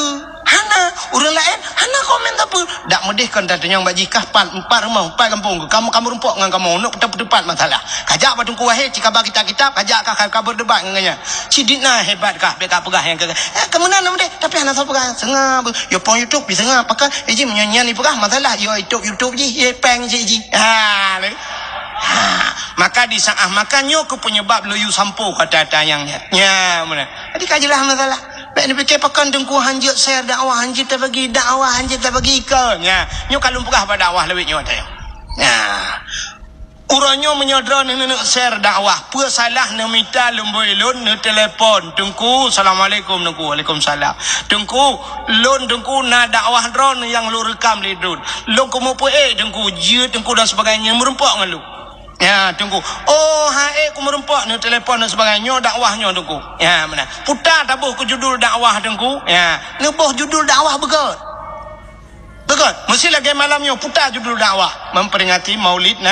Hana, orang lain, hana komen apa? Dak medih kan datanya yang bajikah empat rumah, empat kampung. Kamu rumpuk dengan kamu, nak tepat masalah. Kajak batungku wahid, jika bagi kitab, kajak kah berdebat dengannya. Ciditna hebat kah, beka pegah yang kagak. Kemenang nama deh, tapi hana tahu pegah. Sengah, yo pon YouTube, bisa ngah, pakai, eji menyanyian ni pegah masalah. Yo YouTube je, ye peng je. Maka di saat makanya aku penyebab lo you sampo kata tayangnya. Ya, mana? Jadi kajilah masalah. Baik ni fikir pakan dengku hanjut share dakwah hanjut tak bagi dakwah hanjut tak bagi ikut. Ya, nyo kalau pegah pada dakwah lebih nyo ada. Ya. Urangnya menyodra nak share dakwah. Apa salah nak minta lemboi lon nak telefon. Dengku assalamualaikum dengku. Waalaikumsalam. Dengku lon dengku nak dakwah drone yang lu rekam di drone. Lon komo po dengku je dengku dan sebagainya merempak dengan lu. Ya, tunggu. Ku merempak ni telefon dan sebagainya dakwahnya tunggu. Ya, mana? Putar tabuh ke judul dakwah tunggu. Ya, nebuh judul dakwah begot. Mesti lagi malamnya putar judul dakwah memperingati Maulid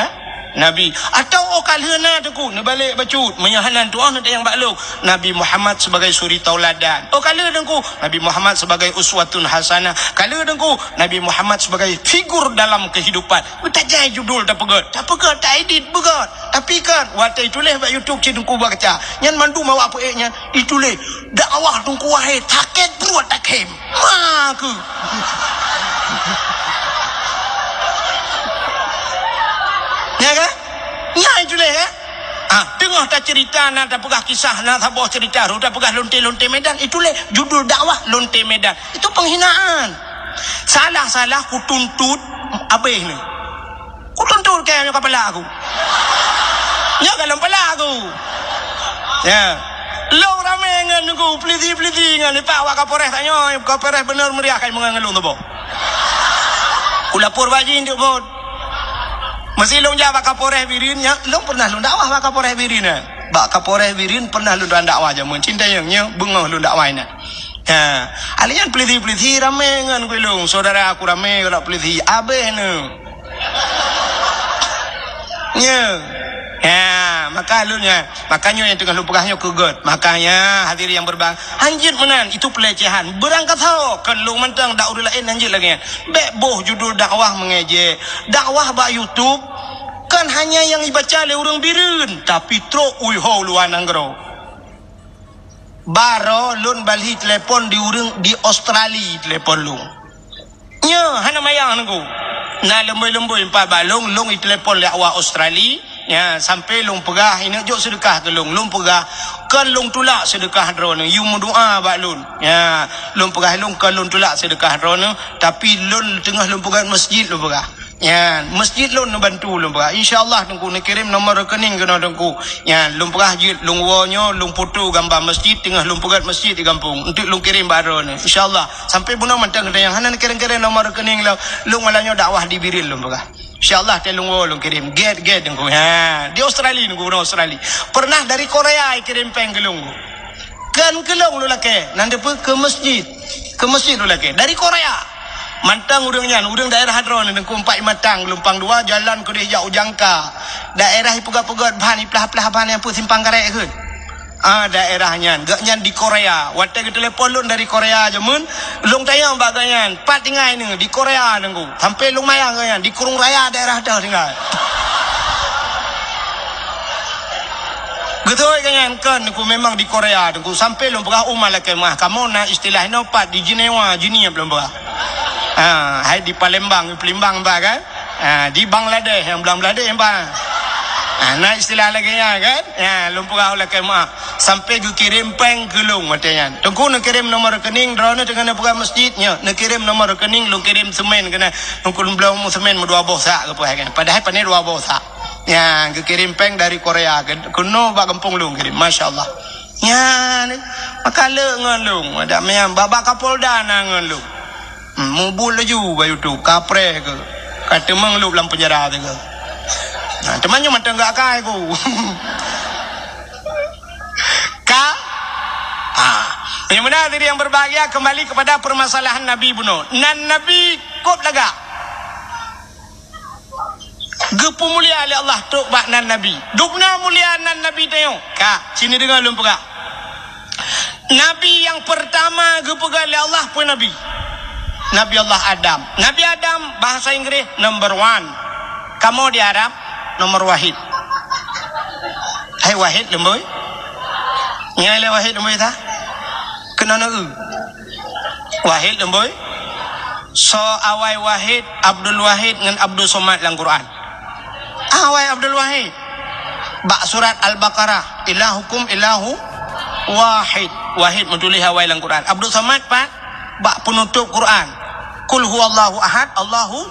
Nabi atau kalhana tunggu ne balik bacut menyahanan tuah nanti yang bakluk Nabi Muhammad sebagai suri tauladan. Kala tunggu Nabi Muhammad sebagai uswatun hasanah. Kala tunggu Nabi Muhammad sebagai figur dalam kehidupan. Tak jai judul tak pegat tak edit begat. Tapi kan waktu itulah buat YouTube cik tunggu baca. Nyan mandu mau apa nya itulah dakwah tunggu wahai taket perut tak hem. Aku ya kan? Ya itulah ya. Tengah tak cerita nak tak pegah kisah nak tak bawa cerita ru tak pegah lonte-lonte Medan itu le judul dakwah lonte Medan. Itu penghinaan. Salah-salah ku tuntut abih ni. Ku tuntut kayaknya kepala aku. Ya kalau kepala aku. Ya. Long ramai dengan aku peliti-peliti dengan ni Pak Wak Kapolres tanya Kapolres benar meriah kai mengangelung tu bo. Ku lapor baji nduk bo. Mesti long jawab Kapolres Birin ya, long pernah long dakwah Wak Kapolres Birin ya. Bak Kapolres Birin pernah long dakwah jamun cinta yang nya bengah long dakwah ina. Ha, alian peliti-peliti ramai dengan ku long, saudara aku ramai kalau peliti abeh ne. Nya. Ya, makanya yang tengah lupakahnya kegut. Makanya hadirin yang berbang, anjir menan itu pelecehan. Berangkat tahu kan lu mentang dakwah lain anjir lagi. Bek boh judul dakwah mengejek. Dakwah ba YouTube kan hanya yang dibaca oleh orang Birin, tapi tro uiho luan anggro. Baro lun balhi telepon di urang di Australia telepon lu. Nya hana mayang nangku. Na lemboi-lemboi empat balong long i telepon dakwah Australia. Ya, sampai long pegah ini jok sedekah ke long pegah kan long tulak sedekah drone you doa bak lun ya long pegah long kan long tulak sedekah drone tapi lun tengah long pegah masjid long pegah ya masjid lun bantu long pegah insyaallah tengku nak kirim nombor rekening kena tengku ya long pegah jid long wonyo long foto gambar masjid tengah long pegah masjid di kampung untuk long kirim drone insyaallah sampai buna mantang ada yang hanan kirim-kirim nombor rekening long malanya dakwah di Biril long pegah InsyaAllah telung kirim get dengku ha di Australia nunggu Australia pernah dari Korea kirim peng gelung kan gelung lu lake nanti pun ke masjid lu lake dari Korea mantang urangnya urang daerah hadron dengku 4 matang lumpang 2 jalan ke dia jauh jangka daerah pegak-pegak bahan pelah-pelah bahan yang pun simpang karek ke daerahnya gaknya di Korea waktu ke telepon lun dari Korea jamun long tayang baganyan pat tinggal ni di Korea nengku sampai long mayang ganyan di Kurung Raya daerah dah tinggal gitu ganyan kan nengku memang di Korea nengku sampai long pegah umah laki mah kamu nak istilah no pat di Jenewa belum pegah hai di Palembang kan di Bangladesh yang Bangladesh yang nah istilah lagi ya kan ya lumpur lagi mah sampai gue kirim peng gelung matanya tunggu nak kirim nomor rekening drone dengan buka masjidnya nak kirim nomor rekening lu kirim semen kena tunggu belum semen 2 bosak ke kan padahal pane 2 bosak ya gue kirim peng dari Korea kuno bak kampung lu kirim masyaallah ya maka le ngalung ada menyam babak Kapolda nangan lu mubul laju bayu tu kapre ke kata meng lu dalam penjara tu ke nah, temannya mata enggak kai ku. Yang benar diri yang berbahagia kembali kepada permasalahan Nabi bunuh. Nan Nabi kop laga. Gepu mulia oleh Allah tok bak nan Nabi. Dukna mulia nan Nabi tayong. Sini dengar lum pegak. Nabi yang pertama gepu oleh Allah pun Nabi. Nabi Allah Adam. Nabi Adam bahasa Inggris number 1. Kamu di Arab nomor wahid. Hai wahid lemboy. Nyai wahid lemboy ta? Kenana wahid lemboy. So awai wahid Abdul Wahid dengan Abdul Somad dalam Quran. Awai Abdul Wahid. Bak surat Al-Baqarah ilahukum ilahu wahid. Wahid menulis awai dalam Quran. Abdul Somad pak bak penutup Quran. Qul huwallahu ahad Allahu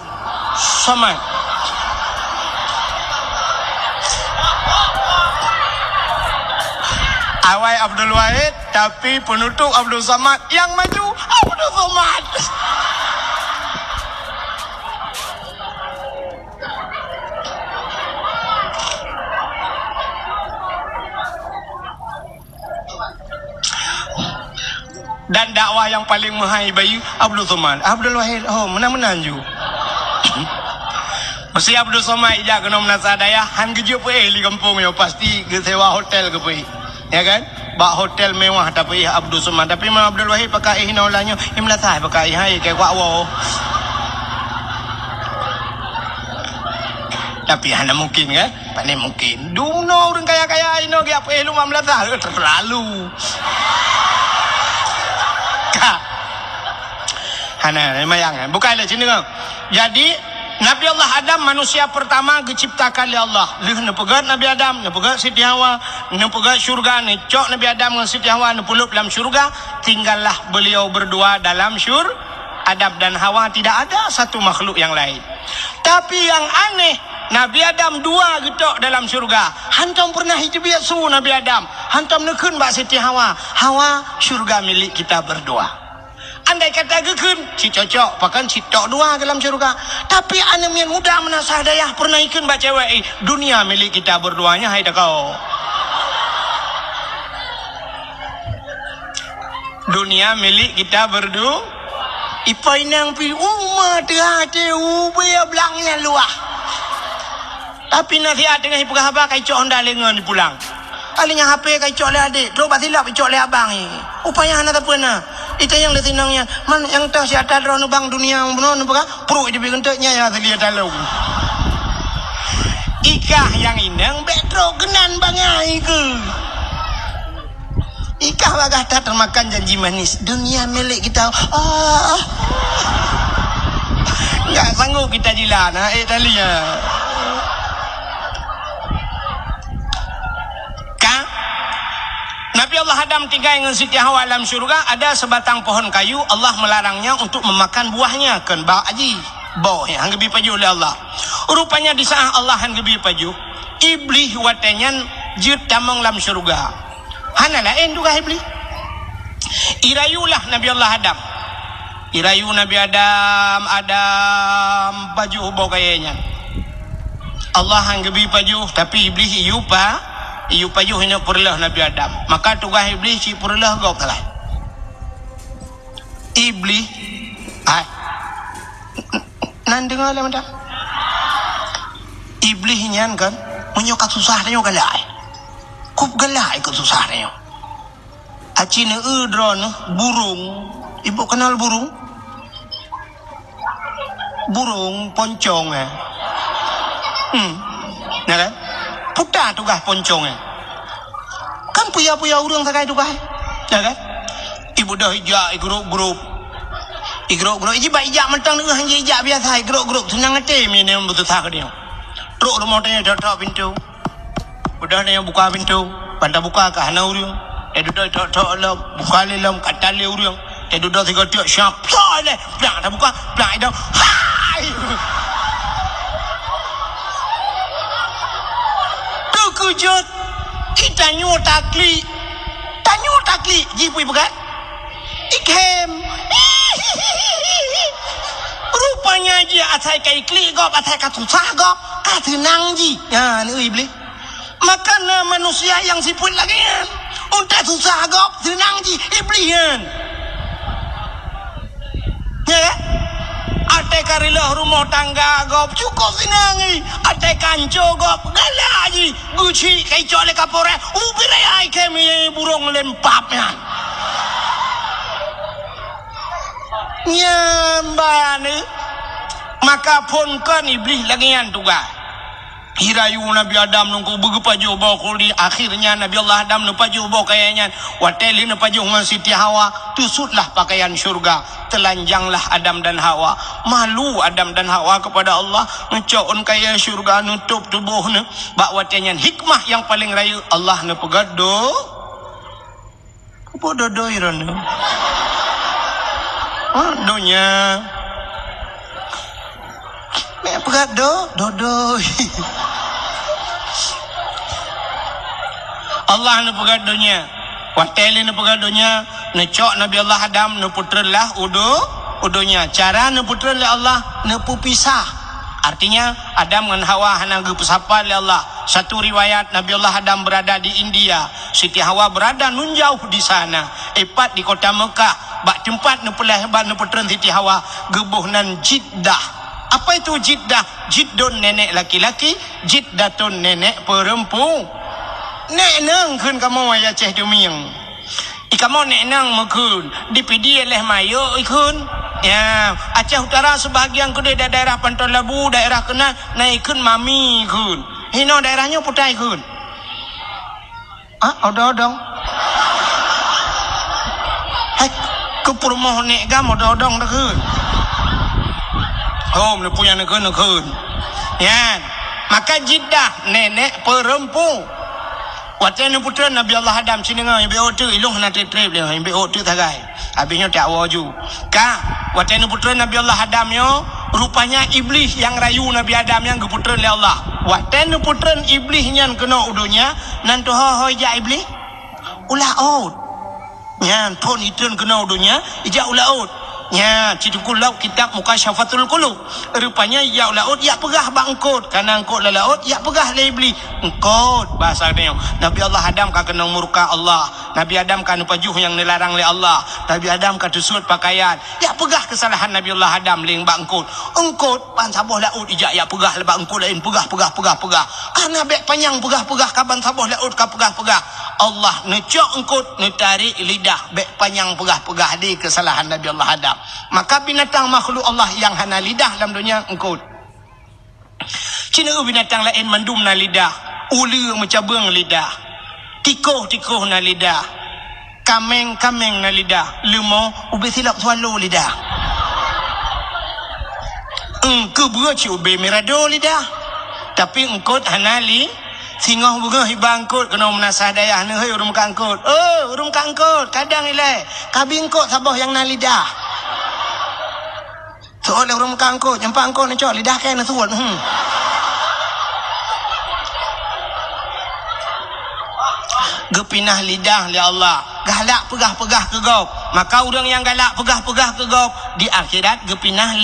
samad. Awai Abdul Wahid tapi penutup Abdul Samad yang maju Abdul Somad. Dan dakwah yang paling menghargai Abdul Somad. Abdul Wahid menang-menang ju. Mesti Abdul Somad ijak kena menasadaya han gejo pe li kampung yo pasti ke sewa hotel ke pe. Ya kan bak hotel mewah tapi Abdul Somad tapi Imam Abdul Wahid pakai hinaulanya imlatai pakai hai kayak wakwo tapi hanya mungkin kan paling mungkin duno orang kaya-kaya ini dia apa lu mamlatah terlalu hana mayang bukan lah sini kan jadi Nabi Allah Adam manusia pertama diciptakan oleh Allah. Leh nepegat Nabi Adam, nepegat Siti Hawa, nepegat syurga, necok Nabi Adam dengan Siti Hawa nepulup dalam syurga. Tinggallah beliau berdua dalam Adam dan Hawa, tidak ada satu makhluk yang lain. Tapi yang aneh, Nabi Adam dua getok dalam syurga. Hantam pernah hidup biasa Nabi Adam. Hantam nekun bak Siti Hawa. Hawa, syurga milik kita berdua. Andai kata gekun, si cocok, pakan si tok dua dalam syurga. Tapi ane mian muda menasah dayah pernah ikun bak cewek. Dunia milik kita berduanya, hai dah kau. Dunia milik kita berdua. Ipai nang pi umma terhati ubaya belangnya luah. Tapi nasihat dengan ibu khabar kai cok hendak lengan pulang. Alinya HP kai cok le adik, terus batilap cok le abang ni. Upaya hana tak pernah. Itu yang letinangnya. Man yang tahu si atas roh bang dunia benar nampak? Perut dia bikinnya ya tadi dalam. Ikah yang inang betro genan bangai ke. Ikah bagah tak termakan janji manis. Dunia milik kita. Enggak sanggup kita jilan. Tali ya. Nabi Allah Adam tinggal dengan Siti Hawa dalam syurga. Ada sebatang pohon kayu, Allah melarangnya untuk memakan buahnya. Kan bawa aji bau yang lebih paju oleh Allah. Rupanya di saat Allah yang lebih paju, iblis watenya jut tamang dalam syurga. Hana lain juga iblis. Irayulah Nabi Allah Adam. Irayu Nabi Adam paju bau kayaknya. Allah yang lebih paju, tapi iblis iu payuh hina purlah Nabi Adam. Maka tugas iblis si purlah gop kalah. Iblis nan dengar lah macam iblis nyan kan menyokat susah dia galai. Kup galai ke susah dia. Acina udron burung. Ibu kenal burung? Burung poncong nah kan? Putar tugas poncongnya. Kan puya-puya urang sakai tugas. Ya kan? Ibu dah hijak grup-grup. Grup-grup ijak mentang dengan hanya hijak biasa grup-grup senang ngete ni betul tak dia. Truk rumah tanya dak pintu. Udah dia buka pintu, pandai buka ke hana urang. Duduk tok lom, buka lom katal le urang. Duduk tiga tiak syap. Sale, plak dah buka, plak dah. Hai. Kujut kita takli jipui bukan ikem rupanya dia atai kai kli gop atai ka susah gop ka tenang ji ya ni iblis makana manusia yang siput lagi untuk susah gop tenang ji iblis ya ate karilah rumah tangga gop cukup sinangi ate kanco gop galaji guci kai cole kapore ubire ai kemi burung lempapnya nyambane maka pun kan iblis lagi yang tugas Hirayu Nabi Adam nunggu begepaju bawa kuli akhirnya Nabi Allah Adam nepaju bawa kayaknya wateli nepaju dengan Siti Hawa tusutlah pakaian syurga telanjanglah Adam dan Hawa malu Adam dan Hawa kepada Allah ngecokon kaya syurga nutup tubuhnya bak watenya hikmah yang paling rayu Allah nepegat apa dodo irana donya mek pegat dodo Allah nu pegat dunia wateli nu pegat dunia necok Nabi Allah Adam nu putrlah udunya cara nu putrlah Allah nu pisah artinya Adam dengan Hawa hana gepesapa oleh Allah satu riwayat Nabi Allah Adam berada di India Siti Hawa berada nun jauh di sana epat di kota Mekah bak tempat nu pelahban nu putren Siti Hawa gebuhnan Jiddah. Apa itu Jiddah? Jiddun nenek laki-laki, Jiddatun nenek perempuan. Nek nang kun kamu ya ceh dumiang. Ikamu nek nang mekun dipidi oleh mayo ikun. Ya, Aceh Utara sebahagian ku daerah Pantai Labu, daerah kena naikun mami kun. Hino daerahnya putai kun. Odong. Hai, ke perumahan nek gam odong dah kun. Home dia punya negeri. Ya. Maka Jeddah nenek perempuan. Waktu putra Nabi Allah Adam sini dengan ibu tu ilung nak trip dia ibu tu tagai. Habisnya tak waju. Ka waktu putra Nabi Allah Adam yo rupanya iblis yang rayu Nabi Adam yang keputra oleh Allah. Waktu putra iblis yang kena udunya nan tu hoi ja iblis ulah out. Nya pun itu kena udunya ija ulah out. Ya, citukul laut kitab Mukasyafatul Qulub. Rupanya ya laut ya pegah bangkut. Karena angkut la laut ya pegah la iblis. Engkut bahasa dia. Nabi Allah Adam ka kena murka Allah. Nabi Adam kan pajuh yang dilarang oleh Allah. Nabi Adam ka tusut pakaian. Ya pegah kesalahan Nabi Allah Adam ling bangkut. Engkut pan sabuh laut ijak ya pegah le bangkut lain pegah. Karena bek panjang pegah ka ban sabuh laut ka pegah. Allah necok engkut netarik lidah bek panjang pegah di kesalahan Nabi Allah Adam. Maka binatang makhluk Allah yang hana lidah dalam dunia engkut. Cina binatang lain mandum na lidah, ulu macam beng lidah, tikoh na lidah, kameng na lidah, lemau ube silap swallow lidah. Engkau berci ube mirado lidah. Tapi engkut hana li singoh bunga hibangkut kena menasah dayah ni hei urung kangkut. Urung kangkut kadang ilai kabingkut sabah yang na lidah. Soalnya urung kangkut nyampak angkut ni cok lidah kan suat. Gepinah lidah li Allah. Galak pegah ke gop. Maka orang yang galak pegah ke gop di akhirat gepinah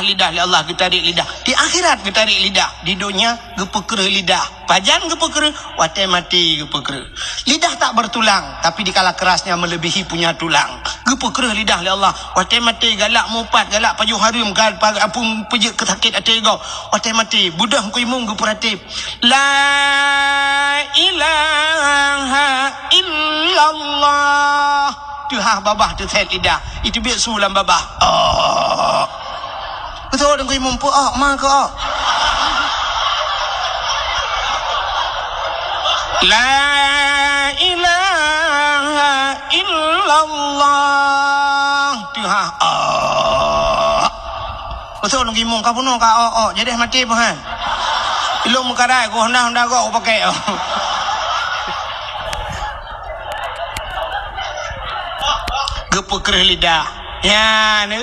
lidah li Allah getarik lidah. Di akhirat getarik lidah. Di dunia gepeker lidah. Pajan gepeker, watai mati gepeker. Lidah tak bertulang, tapi dikala kerasnya melebihi punya tulang. Gepeker lidah li Allah. Watai mati galak mupat, galak pajuh harum, galak apung pejek kesakit hati kau. Watai mati budah ku imung geperatif. La ilaha illallah. Tuhan babah tu set lidah. Itu biar sulam babah. Betul dengan imam pun maka La ilaha illallah Tuhan betul dengan imam kau pun kau jadi mati pun kan ilmu kadai kau hendak kau pakai gepeker lidah ya ni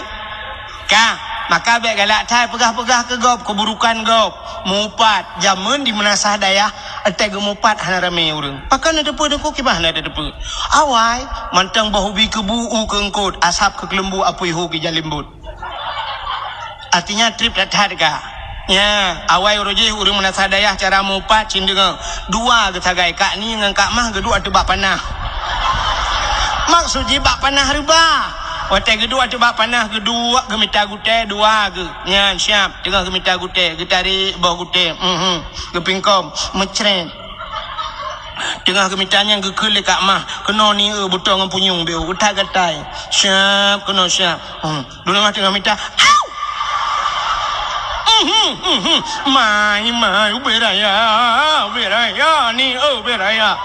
kah. Maka baik galak thai pegah ke gop keburukan gop mupat jamun di menasah dayah atai gemupat hana rame urang pakan ada depa dengku kibah ada depa awai mantang bahubi ke buu ke engkut asap ke kelembu apui hu ke jalimbut artinya trip dathat ka ya awai uroje urang menasah dayah cara mupat cindenga dua ke tagai kak ni ngan kak mah gedua tebak panah maksud je bak panah riba. Watai kedua coba panah kedua gemita gute dua ke nyan siap tengah gemita gute getari bawah gute gepingkom mecret tengah gemitanya gekele kak mah kena ni betul dengan punyung dia getai siap kena siap dulu mah tengah minta au mai beraya ni beraya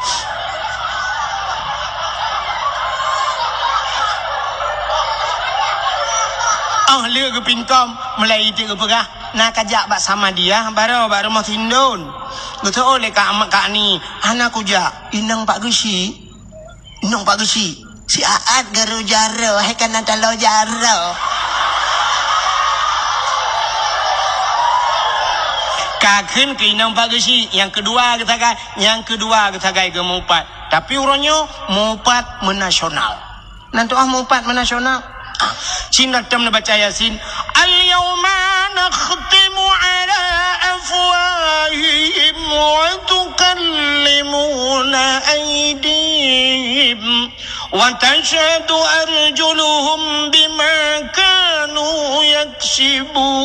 lia ke pingkom mulai itu ke pegah nak kajak bak sama dia baru mau tindun betul oleh kak ni anak kuja inang pak gesi si aat garu jaro kan antalo jaro kakun ke inang pak gesi yang kedua ketagai ke mupat tapi urangnya mupat menasional nanti mupat menasional Cina tam baca Yasin al-yawma nakhtimu ala afwahihim wa tukallimuna aydihim wa tashhadu arjuluhum bima kanu yaksibun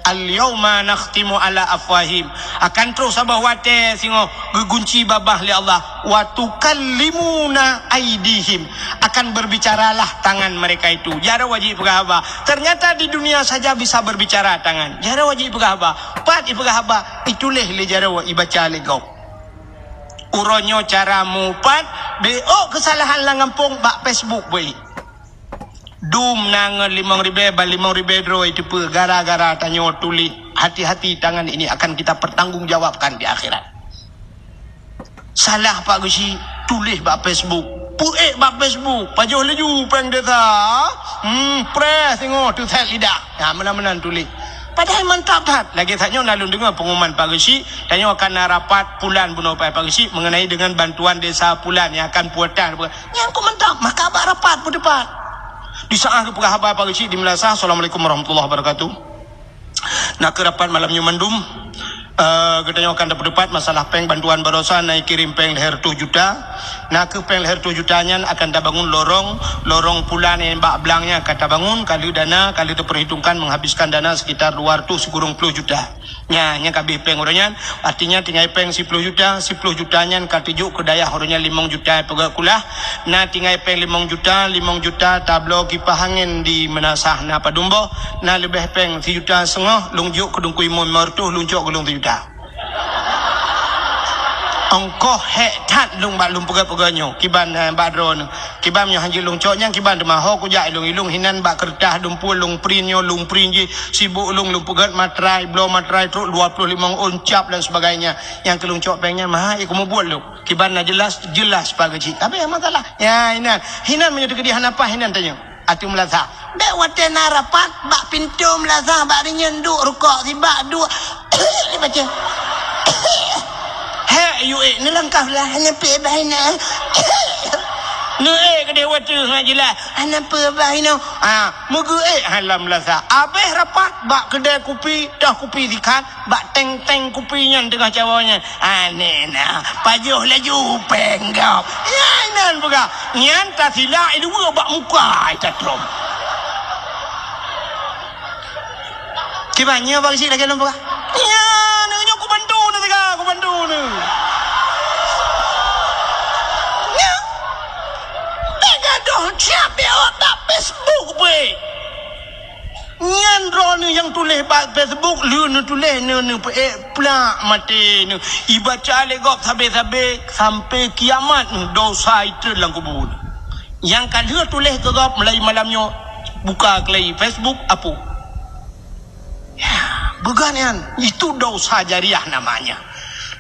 al-yawma nakhtimu ala afwahim akan terus sabah wate singo gegunci babah li Allah wa tukallimuna aidihim akan berbicaralah tangan mereka itu jara wajib pegahaba ternyata di dunia saja bisa berbicara tangan jara wajib pegahaba pat pegahaba itulah le jara wa ibaca le gau uronyo cara mupat do kesalahan langampung bak Facebook boy Dum nangan 5.000 5.000 dro itu pe gara-gara tanya tulis hati-hati tangan ini akan kita pertanggungjawabkan di akhirat. Salah Pak Gusi tulis bak Facebook. Puek bak Facebook. Pajuh laju peng desa. Press tengok tu set lidah. Ya menan-menan tulis. Padahal mantap tak. Lagi tanya lalu dengar pengumuman Pak Gusi. Tanya akan rapat pulan bunuh Pak Gusi mengenai dengan bantuan desa pulan yang akan puatan. Yang aku mantap. Maka abak rapat pun depan. Di saat ke penghabar Pak Gusi di Melasa. Assalamualaikum warahmatullahi wabarakatuh. Nak ke rapat malamnya mendum. Katanya akan dapat masalah peng bantuan barosa naik kirim peng leher 2 juta. Nak ke peng leher 2 jutanya akan bangun lorong pulan yang bak belangnya kata bangun kali dana kali terperhitungkan menghabiskan dana sekitar 210 juta. Nya kabeh peng orangnya artinya tinggal peng 10 juta 10 jutanya katijuk ke daya orangnya 5 juta pegak kulah. Nah tinggal peng 5 juta tablo kipas angin di Menasah na Padumbo. Nah lebih peng 3 juta setengah lungjuk ke dungkui mertuh luncuk ke lung 3 juta. Ongkoh tat lung bak lung pegak-pegaknya kiban badron kiban yang hanji lung coknya kiban demaho kujak ilung hinan bak kertas dumpul lung prinyo lung prinji sibuk lung pegat matrai blow matrai truk 25 uncap dan sebagainya yang kelung cok pengnya mah aku mau buat lu kiban na jelas Pak Gaji tapi yang masalah ya hinan menyudah kedihan apa hinan tanya atu Melasa dek watena rapat bak pintu Melasa bak nyenduk rukok sibak dua ni baca Yuk ni langkah lah hanya pebahina nu ke dia watu ngajilah hanya pebahina mugu halam lasa abeh rapat bak kedai kopi dah kopi dikat bak teng kopinya tengah cawanya nena pajuh laju penggap ya nan buka nyan ta sila itu bak muka tatrom kibanya bang si lagi nampak ya nanya aku bantu ni siap dia tak Facebook be. Nyan ron yang tulis bak Facebook lu tulis nu plak mati nu ibaca legop sampai kiamat dosa itu dalam kubur. Yang kalau tulis ke gop mulai malamnya buka kelai Facebook apa? Ya, beganian itu dosa jariah namanya.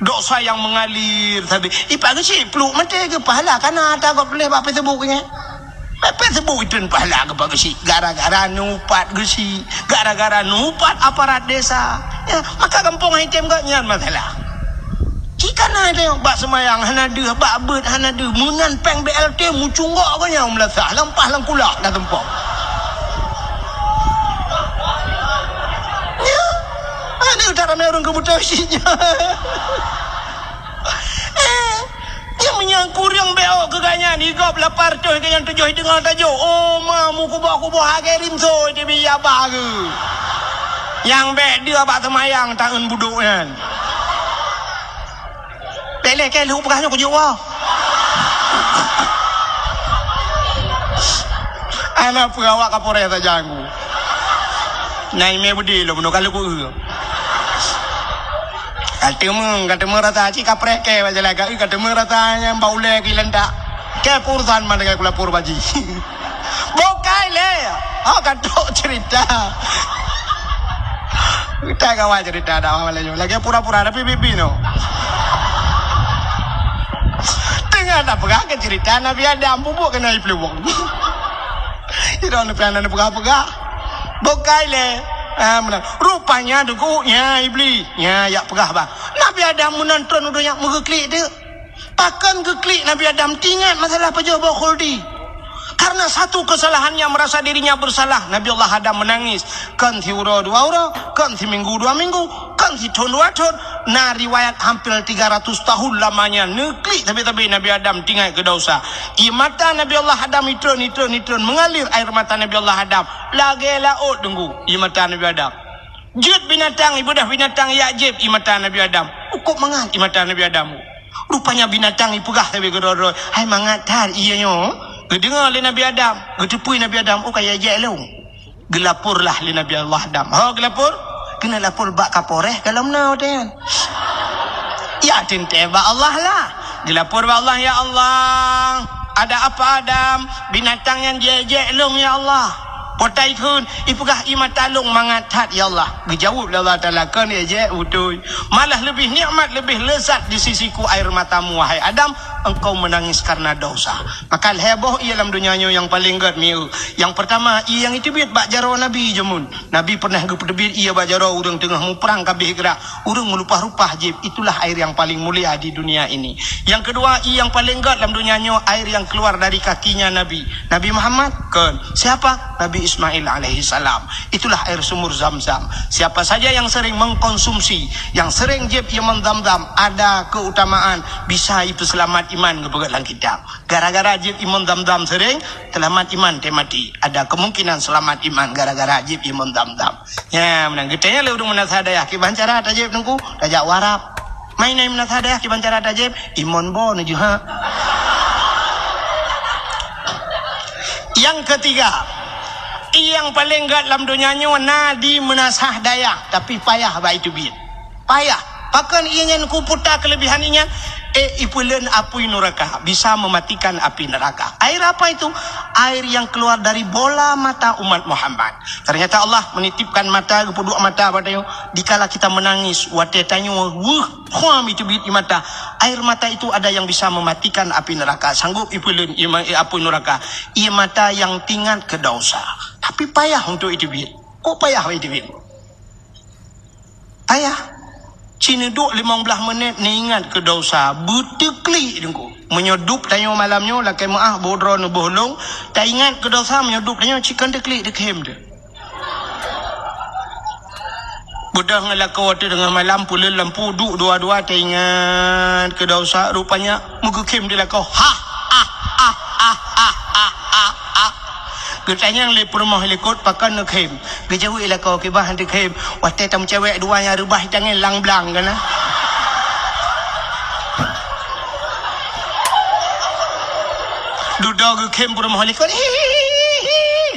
Dosa yang mengalir tapi ipag si peluk mati ke pahala karena tak gop tulis bak Facebooknya. Facebook itu pahala ke Pak Gesi gara-gara nupat Gesi gara-gara nupat aparat desa ya maka kampung item gak nyan masalah jika ada yang bak semayang hanada bak bet hanada munan peng BLT mucunggak kan yang Melasa lempah langkulak dah tempok ya ada utara merung kebutuhan isinya yang menyangkur yang beo keganyan igop lapar tu keganyan tujuh dengar tajuk oh mamu kubah hagerim so dia biar bagu yang be dia bak semayang tahun buduk kan lelek ke lu pegahnya kujuk wah anak pegawak kapolres tak janggu naik me budi lo bunuh kalau ku kata merata cik kaprek ke baca lagi kata meratanya baule kilenda ke pursan mana ke kula purbaji bokai le kata cerita kita kawan cerita dah awalnya lagi pura-pura ada pipi no tengah tak pegah ke cerita Nabi Adam bubuk kena ipluwong itu nak pegah bokai le rupanya dukunya iblis ya pegah bang Nabi Adam menonton udah mengeklik dia takkan keklik Nabi Adam tinggal masalah pejabat khuldi karena satu kesalahan yang merasa dirinya bersalah Nabi Allah Adam menangis kan si uro 2 uro kan si minggu 2 minggu kan si tahun 2 tahun nah riwayat hampir 300 tahun lamanya neklik tapi Nabi Adam tinggal ke dosa mata Nabi Allah Adam nitron mengalir air mata Nabi Allah Adam lagi laut tunggu mata Nabi Adam jut binatang ibadah binatang yakjib mata Nabi Adam ukup mangat mata Nabi Adam rupanya binatang ipegah tapi gedor hai mangat tar ianya dengar oleh Nabi Adam gedepui Nabi Adam kayak jelung gelapurlah li Nabi Allah Adam gelapur kena lapor bak kapolres kalau menau kan ya tinte bak Allah lah gelapur bak Allah ya Allah Ada apa Adam? Binatang yang jejek long ya Allah. Potai kun ipugah imata long mangatat ya Allah. Dijawab Allah Taala kan jejek utui. Malah lebih nikmat, lebih lezat di sisiku air matamu wahai Adam, engkau menangis karena dosa. Maka heboh ia dalam dunianya yang paling gad miu. Yang pertama ia yang itu biat bak jaro Nabi jemun. Nabi pernah gepedebit ia bak jaro urang tengah mu perang kabeh gerak. Urang melupah-rupah jib. Itulah air yang paling mulia di dunia ini. Yang kedua ia yang paling gad dalam dunianya air yang keluar dari kakinya Nabi. Nabi Muhammad kan. Siapa? Nabi Ismail alaihi salam. Itulah air sumur Zam-Zam. Siapa saja yang sering mengkonsumsi, yang sering jib ia mendam-dam, ada keutamaan bisa itu selamat iman kepada dalam kitab. Gara-gara jib iman dam-dam sering, selamat iman te mati. Ada kemungkinan selamat iman gara-gara jib iman dam-dam. Ya, menang getenya le urang menasadaya ki bancara tajib nengku, tajak warap. Main ai menasadaya ki bancara tajib, iman bo nuju ha. Yang ketiga, yang paling gad dalam dunianya nadi menasah daya, tapi payah baik itu bit. Payah. Pakan ianya ku putar kelebihan ianya ipulen api neraka, bisa mematikan api neraka. Air apa itu? Air yang keluar dari bola mata umat Muhammad. Ternyata Allah menitipkan mata ke dua mata padayo. Dikala kita menangis, wate tanyo kham itu bit mata. Air mata itu ada yang bisa mematikan api neraka. Sanggup ipulen api neraka. Ia mata yang tinggal ke dosa. Tapi payah untuk itu bit. Kok payah itu bit? Payah. Cina duk 15 minit ni ingat ke dosa butekli dengku menyodup tanyo malamnya lakai maah bodro no bohlong tak ingat ke dosa menyodup tanyo chicken dekli dekhem de budah ngelakau waktu dengan malam pula lampu duk dua-dua tak ingat ke dosa rupanya mugukem dia lakau Getanya yang lepur rumah helikot pakan nak kem. Gejawi lah kau kebah hantar kem. Waktu tam cewek dua yang rubah jangan lang blang kan? Duduk ke kem rumah helikot.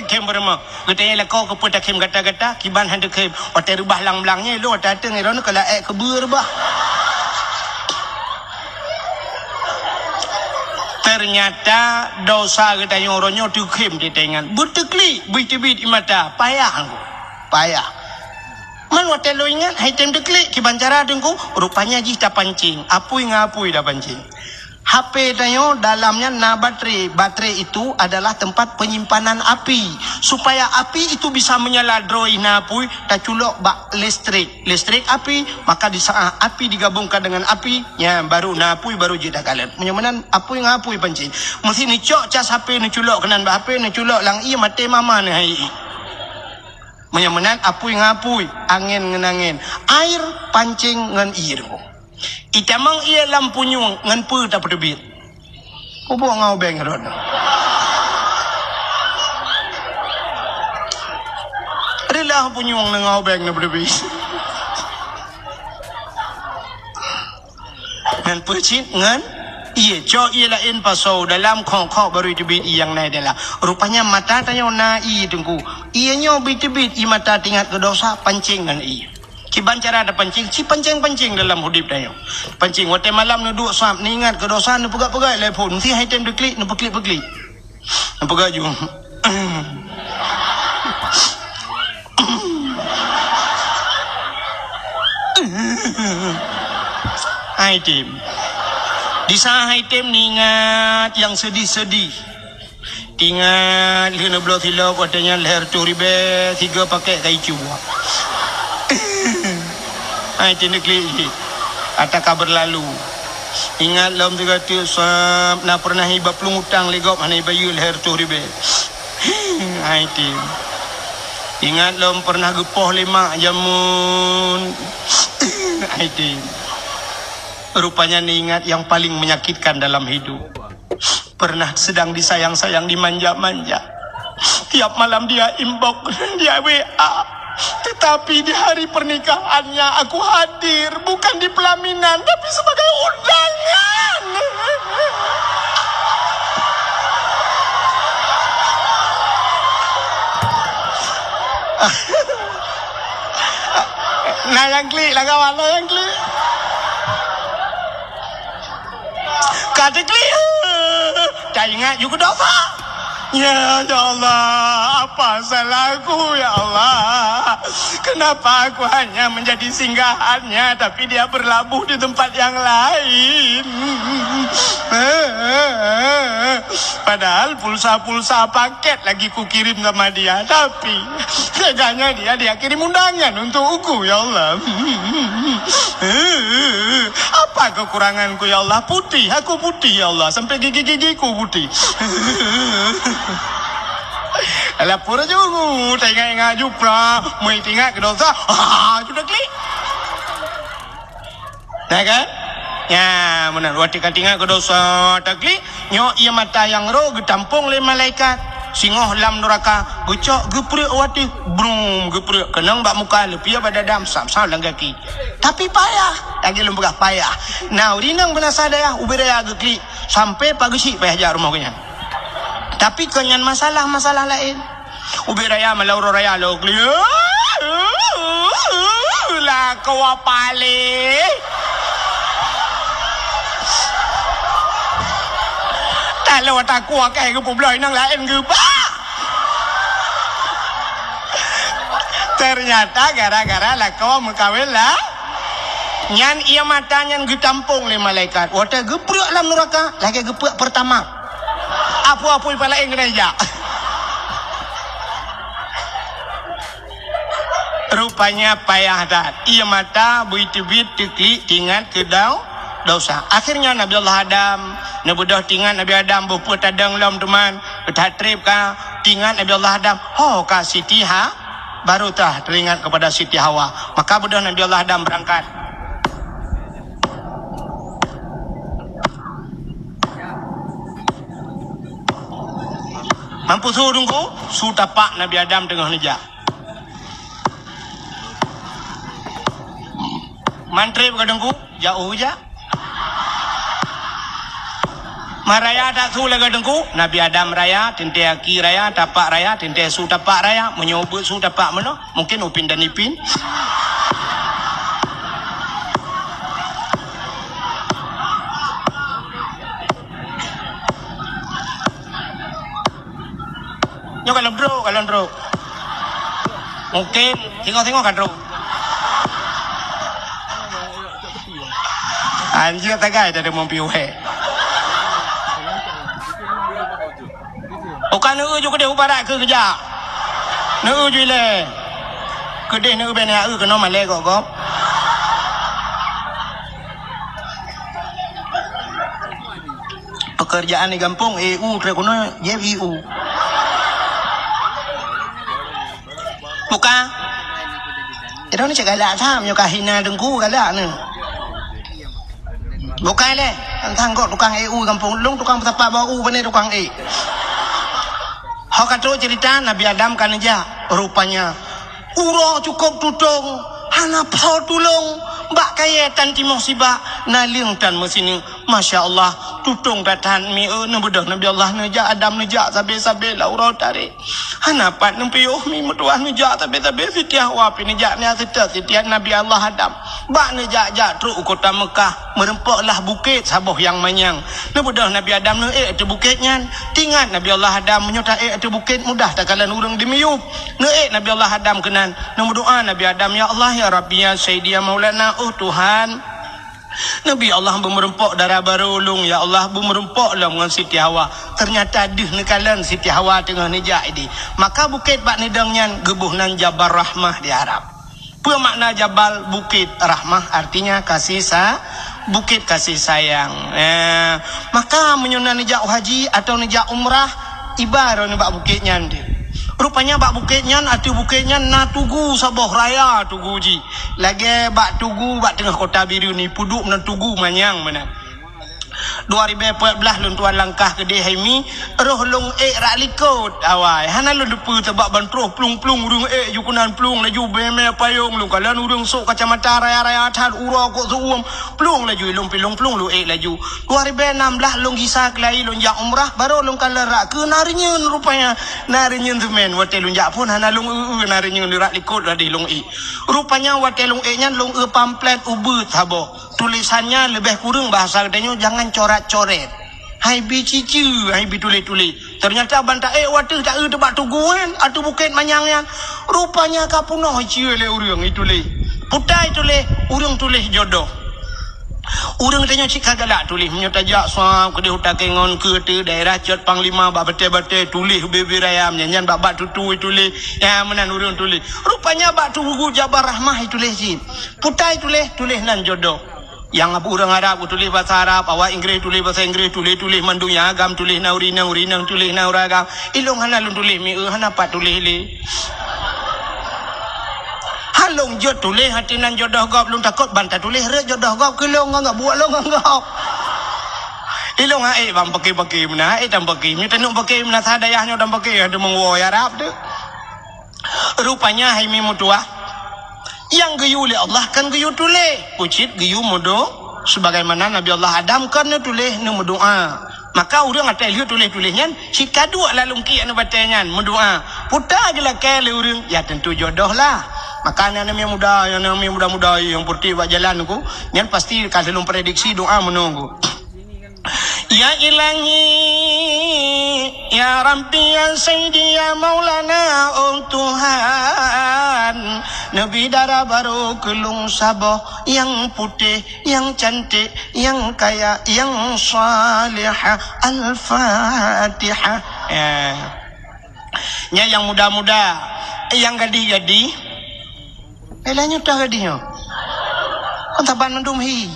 Kem rumah. Getanya lah kau keputar kem gata-gata. Kiban hantar kem. Waktu rubah lang blangnya lu waktu datang ni kalau kebur bah. Ternyata dosa kita nyoronyo tu kem di tengan butekli bit-bit imata payah aku payah man waktu lo ingat hai tem dekli ki bancara dengku rupanya jita pancing apui ngapui dah pancing HP tanyo dalamnya na baterai itu adalah tempat penyimpanan api supaya api itu bisa menyala droi na apui tak culok bak listrik api maka di saat api digabungkan dengan api ya baru na apui baru jeda kalian menyamanan apui ngapui pancing mesti ni cok cas HP ni culok kenan ba HP ni culok lang iya mate mama ni hai menyamanan apui ngapui angin ngenangin air pancing ngan ir itamang ia lampu nyung ngan pu tak pedebit ku buang ngau beng ron adalah lampu nyung ngau beng na pedebit ngan percit ngan ia cok ia lain pasau dalam kong baru debit yang naik adalah rupanya mata tanya na i tengku ianya bit-bit i mata tingkat ke dosa pancing ngan i Kiban cara ada pancing, pancing dalam hidup dia. Pancing waktu malam nu duk sap ni ingat ke dosa nu pegat-pegat telefon. Mesti hai time deklik nu peklik-peklik. Nu pegat ju. Hai tim. Di saat hai tim ni ingat yang sedih-sedih. Ingat lena belah silap katanya leher tu ribe 3 paket kayu. Hai tindak lagi ataka berlalu ingat lom tiga tu sab na pernah hiba pelung utang legop hanai bayu leher tu ribe hai tim ingat lom pernah gepoh lemak jamun hai tim rupanya ni ingat yang paling menyakitkan dalam hidup pernah sedang disayang-sayang dimanja-manja tiap malam dia inbox dia WA tetapi di hari pernikahannya aku hadir bukan di pelaminan tapi sebagai undangan. Nah yang klik lah kawan lah yang klik. Kata klik. tak ingat juga dosa. Ya Allah, apa salahku ya Allah? Kenapa aku hanya menjadi singgahannya tapi dia berlabuh di tempat yang lain? Padahal pulsa-pulsa paket lagi ku kirim sama dia, tapi teganya dia kirim undangan untukku ya Allah. Apa kekuranganku ya Allah? Putih, aku putih ya Allah, sampai gigi-gigiku putih. Lapor juga, tengah-tengah jupra, mau tinggal ke dosa, sudah klik. Nah kan? Ya, benar. Waktu tinggal ke dosa, tak klik. Nyok ia mata yang roh, getampung oleh malaikat. Singoh lam neraka, gecok geprek waktu, brum geprek. Kenang bak muka, lepia pada dam, sam-sam lang kaki. Tapi payah, lagi lembagah payah. Nah, rinang benasa daya, uberaya geklik. Sampai pagi sih payah jar rumah kenya. Tapi kenyan masalah lain. Ubi raya malauro raya lo klia. Lah kau apa le? Tak lawa tak kuat kai ke publoi nang lain ke ba? Ternyata gara-gara lah kau mengkawin lah. Nyan ia matanya getampung le malaikat. Wata geprek lam neraka, lagi geprek pertama. Apa-apa yang paling gereja. Rupanya payah dah. Ia mata buit-buit teklik tingat ke dosa. Akhirnya Nabi Allah Adam, nabudah tingat Nabi Adam bupu tadang lam teman, tatrib ka tingat Nabi Allah Adam. Oh ka Siti baru tah teringat kepada Siti Hawa. Maka budah Nabi Allah Adam berangkat. Mampu suruh tunggu, suruh tapak Nabi Adam tengah nejak. Mantri berkadengku, jauh je. Maraya tak suruh lagi dengku, Nabi Adam raya, tinte aki raya, tapak raya, tinte suruh tapak raya, menyobot suruh tapak mana? Mungkin upin dan ipin. Kalau bro, mungkin tengok kan bro. Anjir tagai ada mempiuhe. Bukan nu juga dia ubarak ke kerja. Nu je le. Kedeh nu ben ya kena male kok. Pekerjaan di kampung EU terkono JEU. Bukan. Itu ni cakap galak tham nyo kahina dengku galak ni. Bukan le. Tentang kok tukang EU kampung long tukang betapa bau bane tukang E. Hak kata cerita Nabi Adam kan aja rupanya uro cukup tutung hana pau tulung mbak kaya tan timong sibak naling tan mesini masya-Allah tutung datan mi nebedah Nabi Allah nejak Adam nejak sabe-sabe la uro tarik hana pat nempiuh mi metuah nejak sabe-sabe Siti Hawa pi nejak ni siti Nabi Allah Adam bak nejak truk kota Mekah merempoklah bukit saboh yang manyang nebedah Nabi Adam ne tu bukitnya tingat Nabi Allah Adam menyutai tu bukit mudah tak kalan urang dimiup ne Nabi Allah Adam kenan nombor doa Nabi Adam ya Allah ya Rabbi ya Sayyidi ya Maulana oh Tuhan Nabi Allah merempok darah barulung ya Allah merempok lah dengan Siti Hawa ternyata dih nekalan Siti Hawa tengah nejak ini maka bukit bak nedangnya gebuh nan Jabal Rahmah di Arab apa makna Jabal bukit Rahmah artinya kasih bukit kasih sayang maka menyunan nejak haji atau nejak umrah ibarat bak bukitnya dia rupanya bak bukitnya atau bukitnya na tugu saboh raya tugu ji lagi bak tugu bak tengah kota biru ni puduk na tugu manyang mana 2014 lun tuan langkah ke Dehemi roh long rak likut awai hana lu depu sebab bantro plung-plung urung jukunan plung laju beme payung lu kalan urung sok kacamata raya-raya tad uro kok suum plung laju long pilung plung lu laju 2016 long gisa kelai long jak umrah baru long kalan rak ke narinyeun rupanya narinyeun semen wate long jak pun hana long narinyeun rak likut radi long rupanya wate long nya long pamflet ubut sabo tulisannya lebih kurang bahasa katanya jangan coret-coret Hai bi cicu, hai bi tulis-tulis. Ternyata bantak watu tak tebak tuguan, atu bukit manyangnya. Rupanya kapunah ciu le urang itu le. Putai tulis, urang tulis jodoh. Urang tanya cik kagak tulis menyotajak suam ke di hutan kengon ke te daerah Cot Panglima bak betul-betul tulis bebe rayam nyanyian bak tutu tulis ya menan urang tulis. Rupanya bak tu gugu Jabar Rahmah tulis jin. Putai tulis nan jodoh. Yang apa orang Arab tulis bahasa Arab, awak Inggeris tulis bahasa Inggeris, tulis mandunya agam, tulis naurina tulis nauragam. Ilong hana lun tulis mi hana pat tulis le. Halong jod tulis hati nan jodoh gop lun takut bantah tulis re jodoh gop kelong enggak buat long enggak. Ilong bang pakai mana tam pakai mi tenuk pakai mana sadayahnya tam pakai ada mengwoi Arab tu. Rupanya hai mi mutua yang geyu oleh Allah kan geyu tulis pucit geyu mudo sebagaimana Nabi Allah Adam kan tulis nu doa maka urang atai liu tulis-tulisnya si kadua lalu ki anu batengan mendoa puta gila kele urang ya tentu jodoh lah maka anak muda yang putih buat jalan ku nyan pasti kalau prediksi doa menunggu. Ya ilahi ya Rabbi ya Sayyidi ya Maulana Tuhan Nabi darah baru kelung saboh yang putih yang cantik yang kaya yang salihah Al-Fatihah ya yang muda-muda yang gadi-gadi elanya dah gadinya kan taban nandum hi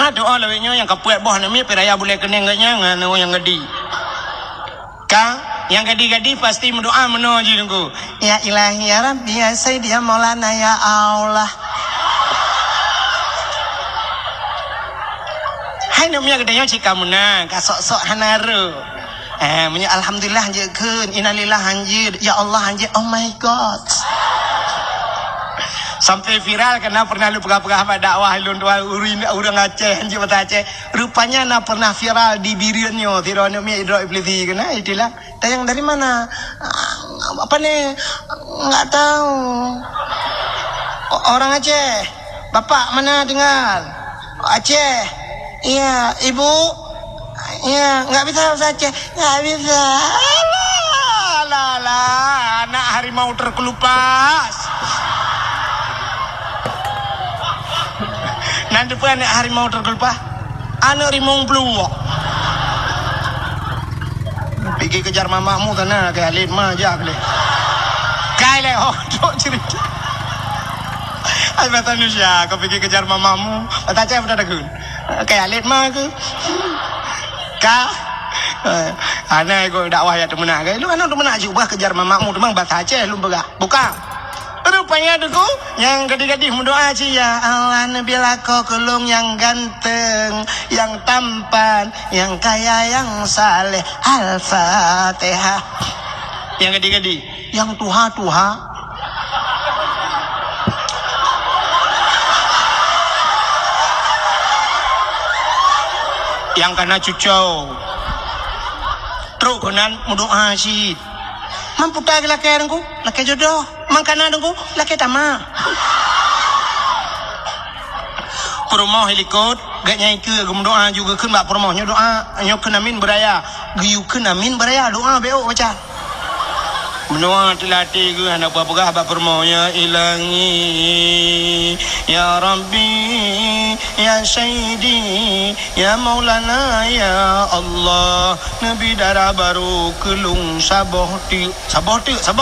doa lawenya yang kapuat boh nami peraya boleh kena enggaknya ngano yang gadi. Kang yang gadi-gadi pasti mendoa menuju tunggu. Ya ilahi ya Rabbi ya Sayyidi ya Maulana ya Allah. Hai namanya gedenya cika munang kasok-sok hanaru. Punya alhamdulillah je keun innalillah anjir ya Allah anjir oh my god. Sampai viral karena pernah lu pegah-pegah pada dakwah lun tua urang Aceh anjir mata Aceh rupanya na pernah viral di biriannya tirone mi idro iblis kena itulah tayang dari mana apa nih enggak tahu orang Aceh bapak mana dengar Aceh iya ibu iya enggak bisa bahasa Aceh enggak bisa lah anak harimau terkelupas. Nanti pun anak harimau terkelupas anak harimau peluang pergi kejar mamamu tanah kayak alit mah aja boleh kayak dok cerita Albert Anusya kau pergi kejar mamamu tak cakap dah gun kayak alit mah ke kah anak aku dakwah ya temen nak lu anak temen nak cuba kejar mamamu memang bahasa Aceh lu begak bukan rupanya duku yang gadi-gadi mendoa ya Allah Nabi lako kelung yang ganteng yang tampan yang kaya yang saleh Al-Fatihah yang gadi-gadi yang tuha-tuha yang kena cucau terus kenan mendoa sih mampu tak laki dengku laki jodoh mangkana dengku laki tama perumoh helikot gak nyai ke doa juga kan bak perumohnya doa nyok kenamin beraya giu kenamin beraya doa beo baca mendoa tilati ke anak apa-apa bak perumohnya ilangi ya Rabbi ya Sayyidi ya Maulana ya Allah Nabi darah baru kelung saboh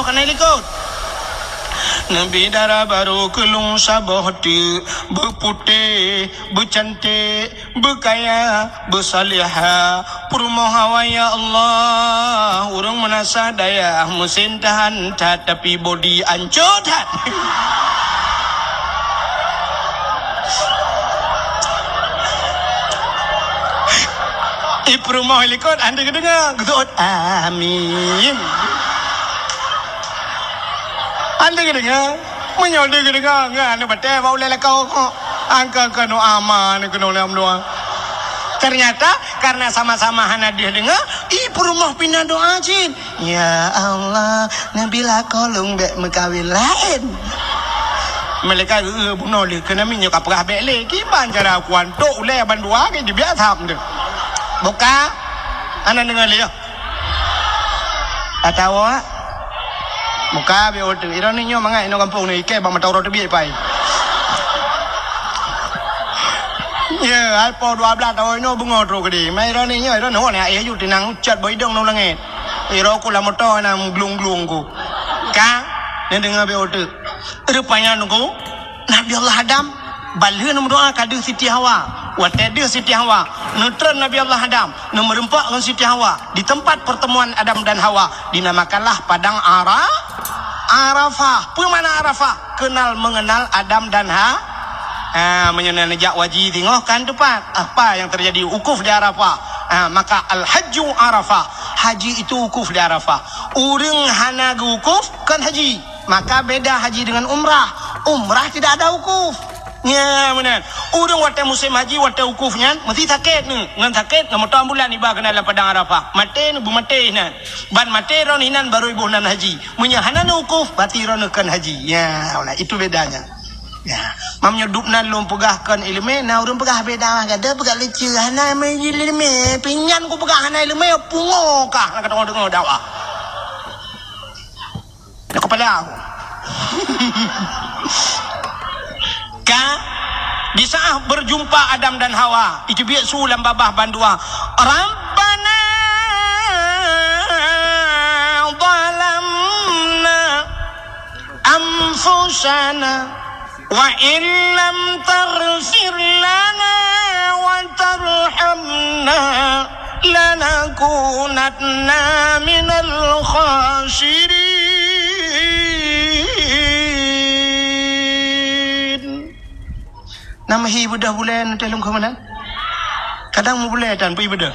kena helikot Nabi darah baru kelung saboh ti berputih bercantik berkaya bersalihah permohawa ya Allah urang menasa daya mesin tahan tapi body ancot Iprumah helikot anda kedengar gedut amin anda kedengar menyode kedengar anda betul bau lele kau angka kena aman kena lam doa ternyata karena sama-sama hana dia dengar iprumah pindah doa jin ya Allah nabila kolong bek mekawin lain mereka bunuh le kena minyak apa bele kiban cara kuan tok le bandua ke dia tham de buka ana dengar le atawa muka be otu ironi nyo mangai no kampung ni ke bang matau rote bi pai ya ai po 12 tahun no bungo tro ke di mai ironi nyo ironi ho ne ai yu tinang chat boy dong no lange iro ku la motor na glung-glung ku ka ne dengar be otu rupanya nunggu Nabi Allah Adam balhe nomor doa kadu Siti Hawa watede Siti Hawa neutron Nabi Allah Adam nomor 4 dengan Siti Hawa di tempat pertemuan Adam dan Hawa dinamakanlah padang Arafah. Apa mana Arafah? Kenal mengenal Adam dan menyenang nejak wajib tengok kan tepat apa yang terjadi ukuf di Arafah. Maka al-hajju Arafah, haji itu ukuf di Arafah. Urang hana ukuf kan haji, maka beda haji dengan umrah tidak ada ukuf. Ya benar. Urang wate musim haji wate ukufnya mesti sakit ni. Ngan sakit nama tahun bulan iba kena dalam padang Arafah. Mate nu bu mate hinan. Ban mate ron hinan baru ibu nan haji. Munya hanan ukuf berarti ron kan haji. Ya, itu bedanya. Ya, mamnya dupna lom pegahkan ilmu, na urang pegah beda gada pegah leceh hana me ilmu, pinyan ku pegah hana ilmu pungo kah nak dengar dakwah. Nak kepala aku. Di saat berjumpa Adam dan Hawa itu biar sulam babah bandua Rabbana zalamna anfusana wa illam taghfir lana wa tarhamna lanakunanna minal khasirin. Nama hi bedah bulan dalam kemanan. Kadang mau bulan dan pergi bedah.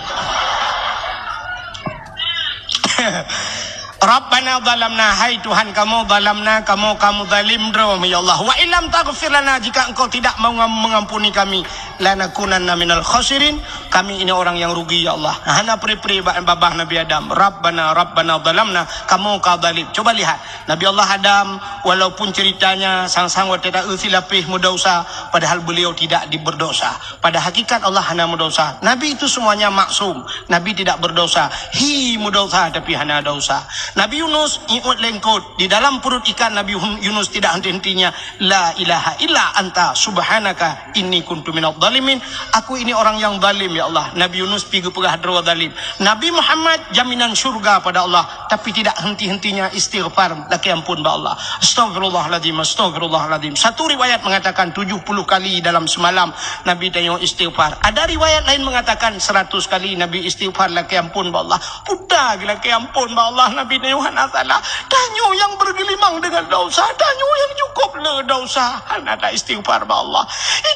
Rabbana zalamna, hai Tuhan kamu zalamna, kamu zalim dro ya Allah. Wa illam taghfir lana, jika engkau tidak mau mengampuni kami, lanakunanna minal khasirin, kami ini orang yang rugi ya Allah. Hana pri-pri babah Nabi Adam. Rabbana zalamna, kamu zalim. Coba lihat Nabi Allah Adam, walaupun ceritanya sang-sang wa tidak silapih berdosa, padahal beliau tidak berdosa. Pada hakikat Allah hana berdosa. Nabi itu semuanya maksum. Nabi tidak berdosa. Hi berdosa tapi hana dosa. Nabi Yunus ikut lengkot di dalam perut ikan. Nabi Yunus tidak henti-hentinya la ilaha illa anta subhanaka inni kuntu minadh dhalimin. Aku ini orang yang zalim ya Allah. Nabi Yunus pergi pegah dua zalim. Nabi Muhammad jaminan syurga pada Allah, tapi tidak henti-hentinya istighfar laki ampun ba Allah. Astagfirullahaladzim. Satu riwayat mengatakan 70 kali dalam semalam Nabi tengok istighfar. Ada riwayat lain mengatakan 100 kali Nabi istighfar laki ampun ba Allah. Putar laki ampun ba Allah. Nabi tengok hana salah. Tanyo yang bergelimang dengan dosa, tanyo yang cukup le dosa, hana tak istighfar ba Allah.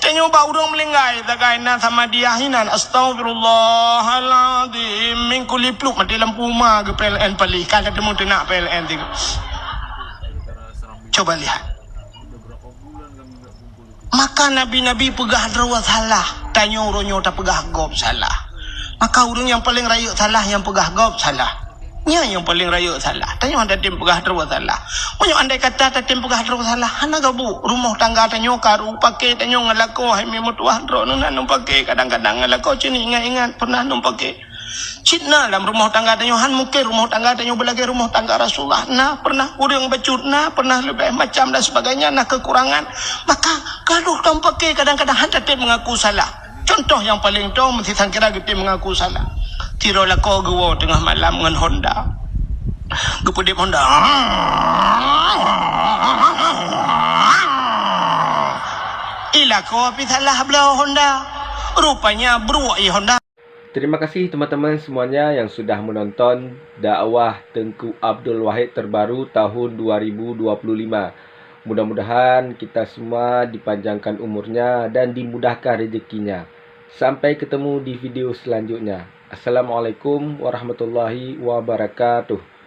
Tanyo ba urang melenggai tagaina sama dia hinan. Astagfirullahaladzim min kulli pluk mati lampu rumah ke PLN palih kan ketemu nak PLN tiga. Coba lihat. Maka nabi-nabi pegah drawat salah, tanya urangnya tak pegah gob salah. Maka urang yang paling raya salah yang pegah gob salah. Nya yang paling raya salah. Tanya anda tim pegah drawat salah. Munyo andai kata tim pegah drawat salah, hana gabu rumah tangga tanya karu pakai tanya ngalako hai memut wah dro nan pakai kadang-kadang ngalako cini ingat-ingat pernah num pakai. Cina dalam rumah tangga tanya han mungkin rumah tangga tanya belagi rumah tangga Rasulullah nah pernah urang becut nah pernah lebih macam dan sebagainya nah kekurangan. Maka kalau kamu pakai kadang-kadang han tetap mengaku salah. Contoh yang paling tahu mesti sangkira kita mengaku salah. Tiro lako gua tengah malam dengan Honda. Gepudip Honda. Ilako api salah belah Honda. Rupanya beruai Honda. Terima kasih teman-teman semuanya yang sudah menonton dakwah Tengku Abdul Wahid terbaru tahun 2025. Mudah-mudahan kita semua dipanjangkan umurnya dan dimudahkan rezekinya. Sampai ketemu di video selanjutnya. Assalamualaikum warahmatullahi wabarakatuh.